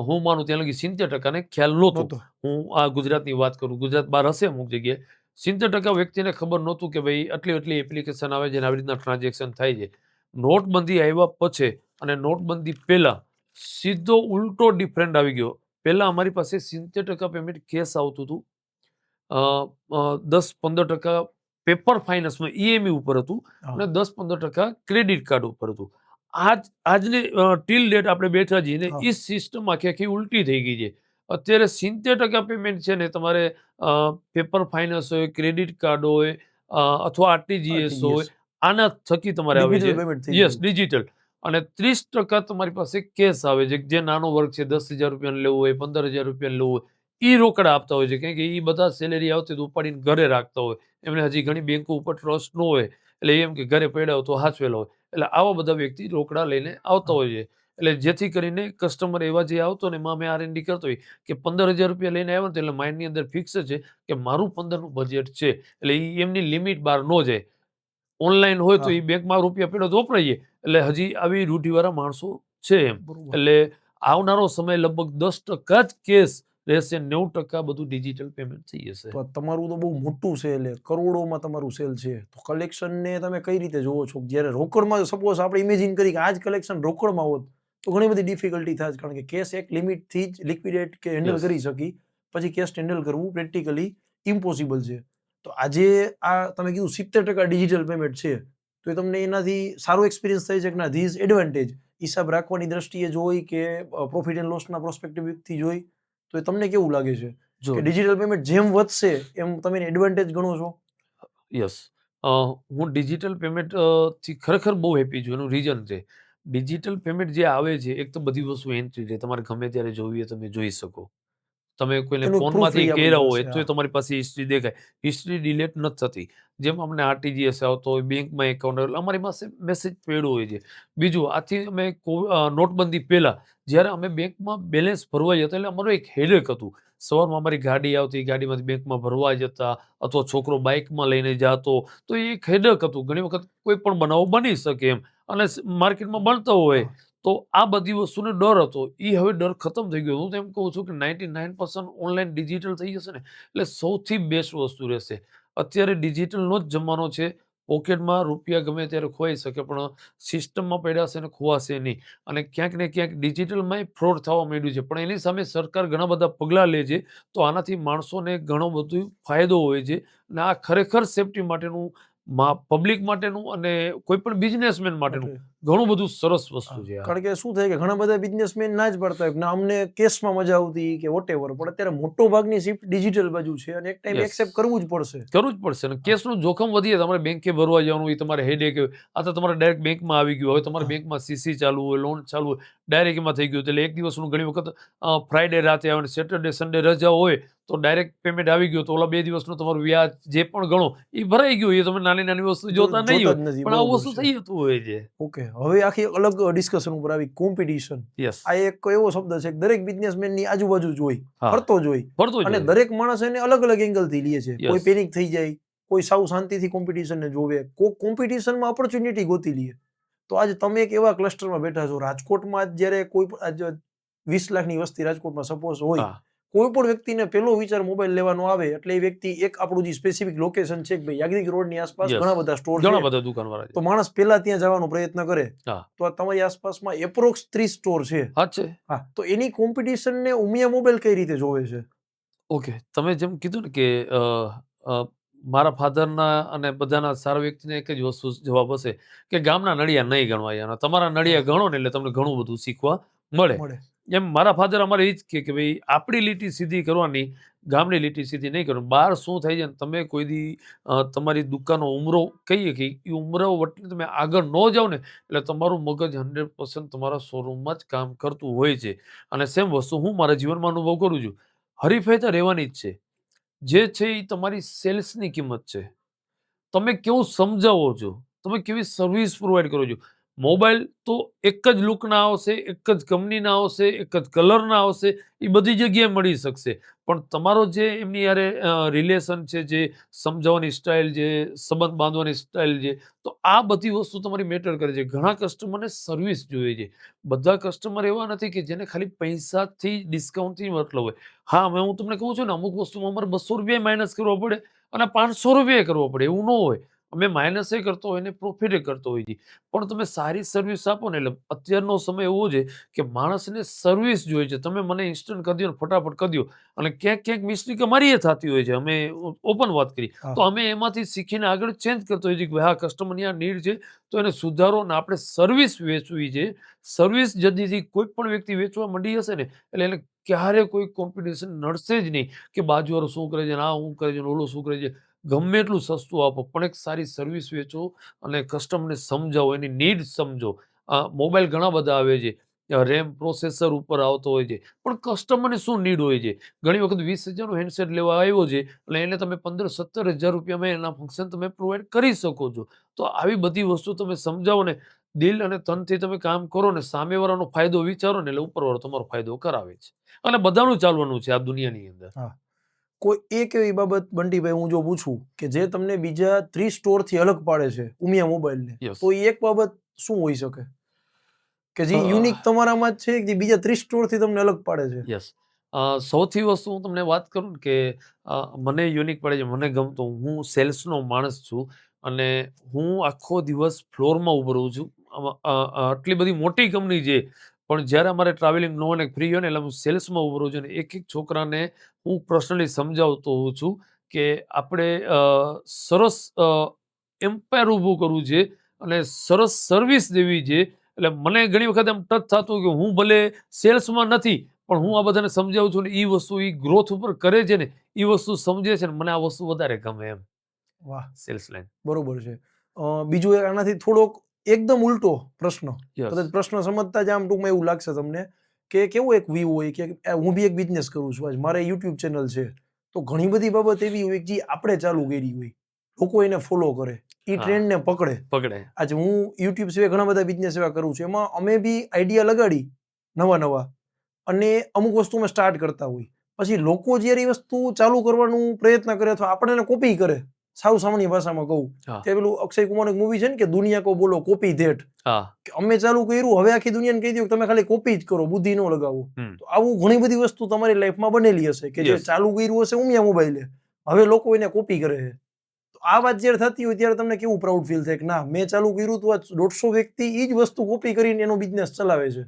હું માનું ત્યાં લગી 70% ને ખ્યાલ નહોતો. નહોતો. હું આ ગુજરાતની વાત કરું, ગુજરાત બહાર હશે અમુક જગ્યાએ, 70% વ્યક્તિને ખબર નહોતું કે ભાઈ આટલી એપ્લિકેશન આવે છે અને આવી રીતના ટ્રાન્ઝેક્શન થાય છે. નોટબંધી આવ્યા પછી અને નોટબંધી પહેલા સીધો ઉલટો ડિફરન્ટ આવી ગયો. પહેલા અમારી પાસે 70% પેમેન્ટ કેશ આવતું હતું, 10-15% પેપર ફાઇનાન્સમાં ઈએમઆઈ ઉપર હતું હા. અને 10-15% ક્રેડિટ કાર્ડ ઉપર હતું. આજની ટીલ ડેટ આપણે બેઠા છીએ ને હા. એ સિસ્ટમ આખી ઉલટી થઈ ગઈ છે. અત્યારે 70% પેમેન્ટ છે ને તમારે પેપર ફાઇનાન્સ હોય, ક્રેડિટ કાર્ડ હોય, અથવા આરટીજીએસ હોય, આરટીજીએસ આના થકી તમારે આવે ડિજિટલ છે. પેમેન્ટ થઈ યસ, ગયું. ડિજિટલ. અને 30% તમારી પાસે કેશ આવે છે. જે નાનો વર્ગ છે, 10,000 રૂપિયાનું લેવું હોય, 15,000 રૂપિયાનું લેવું હોય, એ રોકડા આપતા હોય છે. કારણ કે એ બધા સેલેરી આવતી તો ઉપાડીને ઘરે રાખતા હોય. એમને હજી ઘણી બેંકો ઉપર ટ્રસ્ટ ન હોય એટલે એમ કે ઘરે પડ્યા હોય તો હાચવેલા હોય. એટલે આવા બધા વ્યક્તિ રોકડા લઈને આવતા હોય છે. એટલે જેથી કરીને કસ્ટમર એવા જે આવતો ને એમાં અમે આરએનડી કરતો હોય કે 15,000 રૂપિયા લઈને આવ્યો ને તો એટલે માઇન્ડની અંદર ફિક્સ છે કે મારું 15નું બજેટ છે. એટલે એમની લિમિટ બહાર ન જાય. ઓનલાઈન હોય તો હા. એ બેંકમાં રૂપિયા પડ્યો તો વપરાઈ જાય. એટલે હજી આવી રૂઢિવાળા માણસો છે એમ. બરોબર. એટલે આવનારો સમય લગભગ 10% જ કેશ રહેશે, 90% બધું ડિજિટલ પેમેન્ટ થઈ જશે. તો તમારું તો બહુ મોટું સેલ છે, કરોડોમાં તમારું સેલ છે. તો કલેક્શનને તમે કઈ રીતે જોવો છો? જ્યારે રોકડમાં સપોઝ આપણે ઇમેજિન કરી કે આ જ કલેક્શન રોકડમાં હોત તો ઘણી બધી ડિફિકલ્ટી થાય, કારણ કે કેશ એક લિમિટથી જ લિક્વિડેટ કે હેન્ડલ Yes. કરી શકી, પછી કેશ હેન્ડલ કરવું પ્રેક્ટિકલી ઇમ્પોસિબલ છે. તો આજે આ તમે કીધું 70% ડિજિટલ પેમેન્ટ છે, તો એ તમને એનાથી સારો એક્સપિરિયન્સ થાય છે કે ના ધીસ એડવાન્ટેજ હિસાબ રાખવાની દ્રષ્ટિએ જોઈ કે પ્રોફિટ એન્ડ લોસના પ્રોસ્પેક્ટિવથી જોઈ, તો એ તમને કેવું લાગે છે જો કે ડિજિટલ પેમેન્ટ જેમ વધશે એમ તમે એને એડવાન્ટેજ ગણો છો? યસ, હું ડિજિટલ પેમેન્ટ થી ખરેખર બહુ હેપી છું. એનું રીઝન છે, ડિજિટલ પેમેન્ટ જે આવે છે, એક તો બધી વસ્તુ એન્ટ્રી છે, તમારે ગમે ત્યારે જોવી હોય તમે જોઈ શકો. તમે કોઈને એનું પ્રૂફ ફોનમાંથી રહી આપણી કર્યા પાસે. હોય તો હા. તમારી પાસે હિસ્ટ્રી દેખાય. હિસ્ટ્રી ડિલીટ નથી થતી. જેમ અમને આરટીજીએસ આવતો હોય, બેંકમાં એકાઉન્ટ એટલે અમારી પાસે મેસેજ પડ્યો હોય છે. બીજું આથી અમે નોટબંધી પહેલા જ્યારે અમે બેંકમાં બેલેન્સ ભરવા જતા એટલે અમારું એક હેડેક હતું. સવારમાં અમારી ગાડી આવતી, ગાડીમાંથી બેંકમાં ભરવા જતા, અથવા છોકરો બાઇકમાં લઈને જતો, તો એ એક હેડેક હતું. ઘણી વખત કોઈ પણ બનાવ બની શકે એમ, અને માર્કેટમાં બનતો હોય. હા. તો આ બધી વસ્તુનો ડર હતો, એ હવે ડર ખતમ થઈ ગયો. હું તો એમ કહું છું કે 99% ઓનલાઈન ડિજિટલ થઈ જશે ને એટલે સૌથી બેસ્ટ વસ્તુ રહેશે. અત્યારે ડિજિટલનો જ જમાનો છે. પોકેટમાં રૂપિયા ગમે ત્યારે ખોવાઈ શકે પણ સિસ્ટમમાં પડ્યા હશે ને ખોવાશે નહીં. અને ક્યાંક ને ક્યાંક ડિજિટલમાંય ફ્રોડ થવા માંડ્યું છે, પણ એની સામે સરકાર ઘણા બધા પગલાં લે છે. તો આનાથી માણસોને ઘણો બધો ફાયદો હોય છે. અને આ ખરેખર સેફટી માટેનું, પબ્લિક માટેનું અને કોઈ પણ બિઝનેસમેન માટેનું એટલે ઘણું બધું સરસ વસ્તુ હા, છે આ. કારણ કે શું થાય કે ઘણા બધા બિઝનેસમેન ના જ પાડતા હોય કે ના અમને કેશમાં મજા આવતી કે વોટેવર, પણ અત્યારે મોટો ભાગની શિફ્ટ ડિજિટલ બાજુ છે અને એક ટાઈમ યસ, એક્સેપ્ટ કરવું જ પડશે. કરવું જ પડશે. અને હા. કેસનું જોખમ વધીએ, તમારે બેંકે ભરવા જવાનું હોય, તમારે હેડેક હોય. આ તો તમારે ડાયરેક્ટ બેંકમાં આવી ગયું. હવે તમારે હા. બેંકમાં સીસી ચાલુ હોય, લોન ચાલુ હોય, ડાયરેક્ટ એમાં થઈ ગયું. એટલે એક દિવસનું ઘણી વખત ફ્રાઈડે રાતે આવે, સેટરડે સન્ડે રજા હોય તો ડાયરેક્ટ પેમેન્ટ આવી ગયું, તો ઓલા 2 દિવસનું તમારું વ્યાજ જે પણ ગણો એ ભરાઈ ગયું. એ તમે નાની નાની વસ્તુ જોતા નહીં જોતા હોય, જ નથી. પણ આવું બરોબર વસ્તુ છે. થઈ જતું હોય છે. ઓકે, હવે આખી અલગ ડિસ્કશન ઉપર આવી કોમ્પિટિશન. યસ. આ એક એવો શબ્દ છે કે દરેક બિઝનેસમેનની આજુબાજુ જ હોય, હા, ફરતો જ હોય, ફરતો જ અને હોય. દરેક માણસ એને અલગ અલગ એંગલથી લે છે. કોઈ યસ. પેનિક થઈ જાય, કોઈ સાવ શાંતિથી કોમ્પિટિશનને જોવે, કોઈ કોમ્પિટિશનમાં ઓપોર્ચ્યુનિટી ગોતી લે. તો આજે તમે એક એવા ક્લસ્ટરમાં બેઠા છો રાજકોટમાં, જ જ્યારે કોઈ 20 લાખની વસ્તી રાજકોટમાં સપોઝ હોય, હા. કોઈ પણ વ્યક્તિને પહેલો વિચાર મોબાઈલ લેવાનો આવે એટલે એ વ્યક્તિ એક આપણું જે સ્પેસિફિક લોકેશન છે કે ભાઈ યાજ્ઞિક રોડની આસપાસ Yes. ઘણા બધા સ્ટોર ઘણા છે, બધા દુકાનવાળા છે. તો માણસ પહેલા ત્યાં જવાનો પ્રયત્ન કરે. હા. તો આ તમારી આસપાસમાં એપ્રોક્સ 30 સ્ટોર છે. હા છે. હા, તો એની કોમ્પિટિશનને ઉમિયા મોબાઈલ કઈ રીતે જોવે છે? ઓકે, તમે જેમ કીધું ને કે મારા ફાધરના અને બધાના સારા વ્યક્તિને એક જ વસ્તુ જવાબ હશે કે ગામના નળિયા નહીં ગણવાય, અને તમારા નળિયા ગણો ને એટલે તમને ઘણું બધું શીખવા મળે. મળે. એમ મારા ફાધર અમારે એ જ કહે કે ભાઈ આપણી લીટી સીધી કરવાની, ગામની લીટી સીધી નહીં કરવાની. બહાર શું થાય છે ને તમે કોઈ દી તમારી દુકાનનો ઉમરો કહીએ કે એ ઉમરો વટી તમે આગળ ન જાઓ ને એટલે તમારું મગજ 100% તમારા શોરૂમમાં જ કામ કરતું હોય છે. અને સેમ વસ્તુ હું મારા જીવનમાં અનુભવ કરું છું. હરીફાઈ તો રહેવાની જ છે. જે છે એ તમારી સેલ્સની કિંમત છે. તમે કેવું સમજાવો છો, તમે કેવી સર્વિસ પ્રોવાઈડ કરો છો. મોબાઈલ તો એક જ લુકના આવશે, એક જ કંપનીના આવશે, એક જ કલરના આવશે, એ બધી જગ્યાએ મળી શકશે. પણ તમારો જે એમની યારે રિલેશન છે, જે સમજાવવાની સ્ટાઇલ, જે સંબંધ બાંધવાની સ્ટાઇલ છે, તો આ બધી વસ્તુ તમારી મેટર કરે છે. ઘણા કસ્ટમરને સર્વિસ જોઈએ છે. બધા કસ્ટમર એવા નથી કે જેને ખાલી પૈસાથી ડિસ્કાઉન્ટથી મતલબ હોય. હા, હું તમને કહું છું ને, અમુક વસ્તુમાં અમારે 200 રૂપિયા માઇનસ કરવો પડે અને 500 રૂપિયા કરવો પડે, એવું ન હોય. અમે માઇનસે કરતો હોય ને પ્રોફિટે કરતો હોય છે. પણ તમે સારી સર્વિસ આપો ને, એટલે અત્યારનો સમય એવો છે કે માણસને સર્વિસ જોઈએ છે. તમે મને ઇન્સ્ટન્ટ કરી દો ને ફટાફટ કરી દો, અને ક્યાંક ક્યાંક મિસ્ટેક અમારી એ થતી હોય છે. અમે ઓપન વાત કરી હા. તો અમે એમાંથી શીખીને આગળ ચેન્જ કરતો હોય છે કે ભાઈ હા, કસ્ટમરની આ નીડ છે તો એને સુધારો, ને આપણે સર્વિસ વેચવી છે. સર્વિસ જલ્દીથી કોઈ પણ વ્યક્તિ વેચવા માંડી હશે ને એટલે એને ક્યારે કોઈ કોમ્પિટિશન નડશે જ નહીં કે બાજુવાળો શું કરે છે, ને આ શું કરે છે, ને ઓલું શું કરે છે. ગમે એટલું સસ્તું આપો પણ એક સારી સર્વિસ વેચો અને કસ્ટમરને સમજાવો, એની નીડ સમજો. મોબાઈલ ઘણા બધા આવે છે, રેમ પ્રોસેસર ઉપર આવતો હોય છે, પણ કસ્ટમરને શું નીડ હોય છે. ઘણી વખત 20,000નો હેન્ડસેટ લેવા આવ્યો છે એટલે એને તમે 15-17 હજાર રૂપિયામાં એના ફંક્શન તમે પ્રોવાઈડ કરી શકો છો. તો આવી બધી વસ્તુ તમે સમજાવો ને, દિલ અને તનથી તમે કામ કરો ને, સામેવાળાનો ફાયદો વિચારો ને, એટલે ઉપરવાળો તમારો ફાયદો કરાવે છે. અને બધાનું ચાલવાનું છે આ દુનિયાની અંદર. હા. કોઈ એક એવી બાબત બંટીભાઈ હું જો પૂછું કે જે તમને બીજા 30 સ્ટોરથી અલગ પાડે છે ઉમિયા મોબાઈલને, Yes. તો એ એક બાબત શું હોઈ શકે કે જે અ, યુનિક તમારામાં જ છે કે જે બીજા 30 સ્ટોરથી તમને અલગ પાડે છે? યસ. સૌથી વસ્તુ હું તમને વાત કરું ને કે મને યુનિક પડે છે, મને ગમતું, હું સેલ્સનો માણસ છું અને હું આખો દિવસ ફ્લોરમાં ઊભો રહું છું. આટલી બધી મોટી કંપની છે પણ જ્યારે અમારે ટ્રાવેલિંગ નો અને ફ્રી હોય ને એટલે હું સેલ્સમાં ઊભો રહું છું, અને એક એક છોકરાને હું પર્સનલી સમજાવતો હોઉં છું કે આપણે સરસ એમ્પાયર ઊભું કરવું છે અને સરસ સર્વિસ દેવી છે. એટલે મને ઘણી વખત એમ ટચ થતું કે હું ભલે સેલ્સમાં નથી પણ હું આ બધાને સમજાવું છું ને, એ વસ્તુ એ ગ્રોથ ઉપર કરે છે ને, એ વસ્તુ સમજે છે ને, મને આ વસ્તુ વધારે ગમે એમ. વાહ, સેલ્સ લાઈન. બરોબર છે. બીજું એક આનાથી થોડોક એકદમ ઉલટો પ્રશ્ન, કદાચ પ્રશ્ન સમજતા જ આમ ટૂંકમાં એવું લાગશે તમને કે કેવું એક વ્યૂ હોય કે હું બી એક બિઝનેસ કરું છું, આજ મારે યુટ્યુબ ચેનલ છે, તો ઘણી બધી બાબત એવી હોય કે જે આપણે ચાલુ કરી હોય, લોકો એને ફોલો કરે, એ હા. ટ્રેન્ડને પકડે. પકડે. આજે હું યુટ્યુબ સિવાય ઘણા બધા બિઝનેસ એવા કરું છું, એમાં અમે બી આઈડિયા લગાડી નવા અને અમુક વસ્તુ અમે સ્ટાર્ટ કરતા હોય, પછી લોકો જ્યારે એ વસ્તુ ચાલુ કરવાનું પ્રયત્ન કરે અથવા આપણે એને કોપી કરે, સાવ સામાન્ય ભાષામાં કહું, હા. તે પેલું અક્ષય કુમારનું એક મૂવી છે ને કે દુનિયા કો બોલો કોપી ધેટ, હા. કે અમે ચાલુ કર્યું હવે આખી દુનિયાને કહી દો કે તમે ખાલી કોપી જ કરો, બુદ્ધિ ન લગાવો. તો આવું ઘણી બધી વસ્તુ તમારી લાઈફમાં બનેલી હશે કે જે Yes. ચાલુ કર્યું હશે ઉમિયા મોબાઈલે, હવે લોકો એને કોપી કરે છે. તો આ વાત જ્યારે થતી હોય ત્યારે તમને કેવું પ્રાઉડ ફીલ થાય કે ના, મેં ચાલુ કર્યું તો આ 150 વ્યક્તિ એ જ વસ્તુ કોપી કરીને એનો બિઝનેસ ચલાવે છે?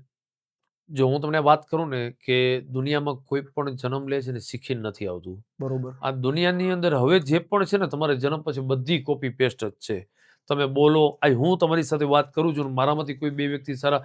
જો હું તમને વાત કરું ને કે દુનિયામાં કોઈ પણ જન્મ લે છે ને શીખીને નથી આવતું. બરોબર. આ દુનિયાની અંદર હવે જે પણ છે ને તમારે જન્મ પછી બધી કોપી પેસ્ટ જ છે. તમે બોલો, હું તમારી સાથે વાત કરું છું ને મારામાંથી કોઈ બે વ્યક્તિ સારા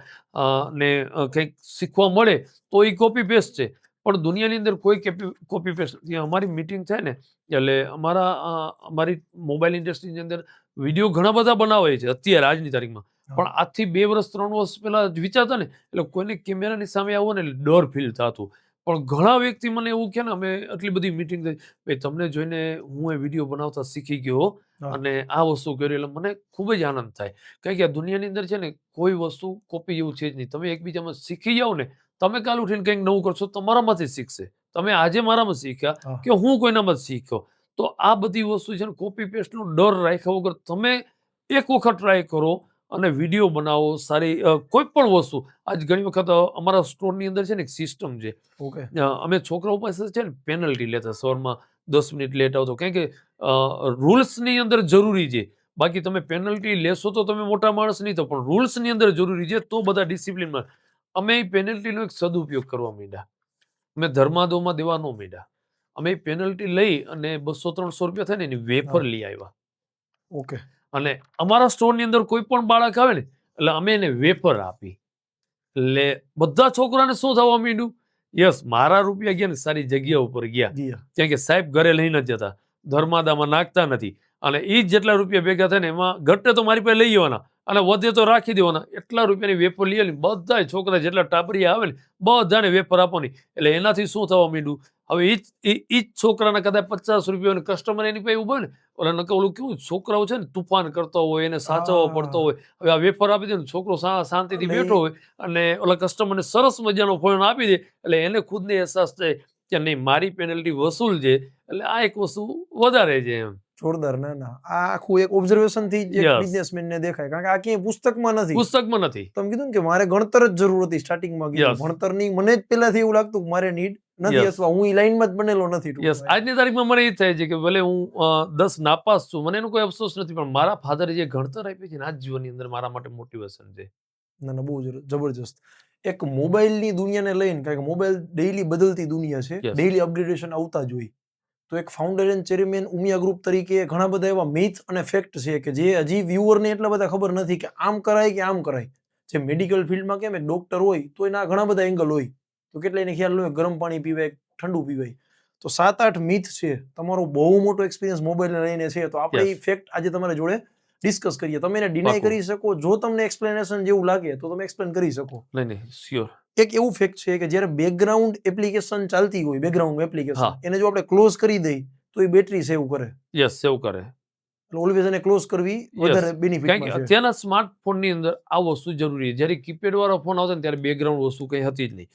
ને કંઈક શીખવા મળે તો એ કોપી પેસ્ટ છે. પણ દુનિયાની અંદર કોઈ કોપી પેસ્ટ નથી. અમારી મીટિંગ થાય ને એટલે અમારી મોબાઈલ ઇન્ડસ્ટ્રીની અંદર વિડીયો ઘણા બધા બનાવે છે અત્યારે આજની તારીખમાં. પણ આજથી 2 વર્ષ 3 વર્ષ પહેલા વિચારતા ને એટલે કોઈને કેમેરાની સામે આવો ને એટલે ડર ફીલ થતું. પણ ઘણા વ્યક્તિ મને એવું કહે ને, અમે આટલી બધી મીટિંગ થઈ, ભાઈ તમને જોઈને હું એ વિડીયો બનાવતા શીખી ગયો અને આ વસ્તુ કરી, એટલે મને ખૂબ જ આનંદ થાય. કારણ કે આ દુનિયાની અંદર છે ને કોઈ વસ્તુ કોપી જેવું છે જ નહીં. તમે એકબીજામાં શીખી જાઓ ને, તમે કાલ ઉઠીને કંઈક નવું કરશો, તમારામાંથી શીખશે. તમે આજે મારામાં શીખ્યા કે હું કોઈનામાં શીખ્યો. તો આ બધી વસ્તુ છે ને કોપી પેસ્ટનો ડર રાખ્યા વગર તમે એક વખત ટ્રાય કરો અને વિડીયો બનાવો સારી કોઈ પણ વસ્તુ. આજ ઘણી વખત અમારા સ્ટોરની અંદર છે ને એક સિસ્ટમ છે. ઓકે. અમે છોકરાઓ પાસે છે ને પેનલ્ટી લેતા સવારમાં 10 મિનિટ લેટ આવતો, કારણ કે રૂલ્સની અંદર જરૂરી છે. બાકી તમે પેનલ્ટી લેશો તો તમે મોટા માણસ નહીં, તો પણ રૂલ્સની અંદર જરૂરી છે તો બધા ડિસિપ્લિનમાં. અમે એ પેનલ્ટીનો એક સદુપયોગ કરવા માંડ્યા. અમે ધર્માદોમાં દેવા ન માંડ્યા. અમે એ પેનલ્ટી લઈ અને 200-300 રૂપિયા થાય ને એની વેફર લઈ આવ્યા. ઓકે. અને અમારા સ્ટોરની અંદર કોઈ પણ બાળક આવે ને એટલે અમે એને વેફર આપી. એટલે બધા છોકરાને શું થવા માંડ્યું, યસ મારા રૂપિયા ગયા ને સારી જગ્યા ઉપર ગયા. ગયા. કેમ કે સાહેબ ઘરે લઈને જ જતા, ધર્માદામાં નાખતા નથી, અને એ જ જેટલા રૂપિયા ભેગા થાય ને એમાં ઘટે તો મારી પાસે લઈ જવાના અને વધે તો રાખી દેવાના. એટલા રૂપિયાની વેફર લઈ આવીને બધા છોકરા જેટલા ટાબરિયા આવે ને બધાને વેફર આપવાની. એટલે એનાથી શું થવા માંડ્યું, હવે ઈ જ છોકરાના કદાચ 50 રૂપિયા કસ્ટમર એની પાસે ઉભો ને, ઓલા નકર ઓલું કેવું છોકરાઓ છે ને તુફાન કરતો હોય, એને સાચવવો પડતો હોય. હવે આ વેફર આપી દે ને છોકરો શાંતિથી એટલે બેઠો હોય અને ઓલા કસ્ટમરને સરસ મજાનો ફોન આપી દે એટલે એને ખુદને અહેસાસ થાય કે નહીં મારી પેનલ્ટી વસૂલ છે. એટલે આ એક વસ્તુ વધારે છે એમ. જોરદાર. ના ના, આ આખું એક ઓબ્ઝર્વેશન થી જ એક Yes. બિઝનેસમેન ને દેખાય, કારણ કે આ ક્યાંય પુસ્તકમાં નથી. પુસ્તકમાં નથી. તમે કીધું ને કે મારે ગણતર જ જરૂર હતી સ્ટાર્ટિંગમાં. કીધું Yes. ભણતરની મને જ પહેલાથી એવું લાગતું કે મારે નીડ નથી, Yes. અથવા હું ઈ લાઈનમાં જ બનેલો નથી. યસ, આજની તારીખમાં મને એ થાય છે કે ભલે હું 10 નાપાસ છું, મને એનો કોઈ અફસોસ નથી, પણ મારા ફાધરે જે ઘણતર આપી છે ને આજ જીવનની અંદર મારા માટે મોટિવેશન છે. ના ના, બહુ જબરજસ્ત. એક મોબાઈલની દુનિયાને લઈને, કારણ કે મોબાઈલ ડેઈલી બદલતી દુનિયા છે, Yes. ડેઈલી અપગ્રેડેશન આવતા જ હોય. તો એક founder and chairman Umiya group તરીકે ઘણા બધા એવા મિથ અને ફેક્ટ છે કે જે હજી વ્યુઅરને એટલા બધા ખબર નથી કે આમ કરાય કે આમ કરાય. જે મેડિકલ ફિલ્ડમાં કેમ એક ડોક્ટર હોય તો એના ઘણા બધા એંગલ હોય, તો કેટલા એને ખ્યાલ ન હોય ગરમ પાણી પીવાય ઠંડુ પીવાય. તો 7-8 મિથ છે. તમારો બહુ મોટો એક્સપિરિયન્સ મોબાઈલને લઈને છે, તો આપણે એ Yes. ફેક્ટ આજે તમારા જોડે ડિસ્કસ કરીએ. તમે એને ડિનાય પાક્કું. કરી શકો, જો તમને એક્સપ્લેનેશન જેવું લાગે તો તમે એક્સપ્લેન કરી શકો. નહીં, શ્યોર. એક એવું ફેક્ટ છે કે જ્યારે બેકગ્રાઉન્ડ એપ્લિકેશન ચાલતી હોય, બેકગ્રાઉન્ડ એપ્લિકેશન, હા. એને જો આપણે ક્લોઝ કરી દઈએ તો એ બેટરી સેવ કરે. યસ, સેવ કરે. એટલે ઓલવેઝ એને ક્લોઝ કરવી વધારે કારણ કે બેનિફિટમાં છે. અત્યારના સ્માર્ટફોનની અંદર આ વસ્તુ જરૂરી છે. જ્યારે કીપેડ વાળા ફોન આવતા ને ત્યારે બેકગ્રાઉન્ડ વસ્તુ કંઈ હતી જ નહીં.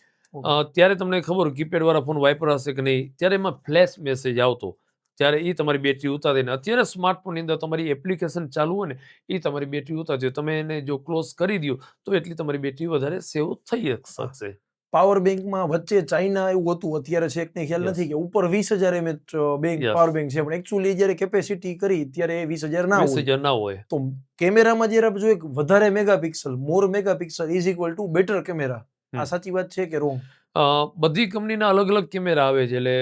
ત્યારે તમને ખબર કીપેડ વાળા ફોન વાઇપર હશે કે નહીં, ત્યારે એમાં ફ્લેશ મેસેજ આવતો, ત્યારે એ તમારી બેટરી ઉતારે ને. અત્યારે સ્માર્ટફોનની અંદર તમારી એપ્લિકેશન ચાલુ હોય ને એ તમારી બેટરી ઉતારશે. તમે એને જો ક્લોઝ કરી દો તો એટલી તમારી બેટરી વધારે સેવ થઈ શકશે. પાવર બેંકમાં વચ્ચે ચાઇના એવું હતું, અત્યારે છે કે ખ્યાલ Yes. નથી, કે ઉપર 20,000 mAh bank Yes. Power bank છે, પણ એકચ્યુઅલી જ્યારે કેપેસિટી કરી ત્યારે એ 20,000 ના હોય. 20,000 ના હોય. તો કેમેરામાં જ્યારે આપણે જોઈએ વધારે megapixel, more megapixel is equal to better camera. આ સાચી વાત છે કે રોંગ? બધી કંપનીના અલગ અલગ કેમેરા આવે છે. એટલે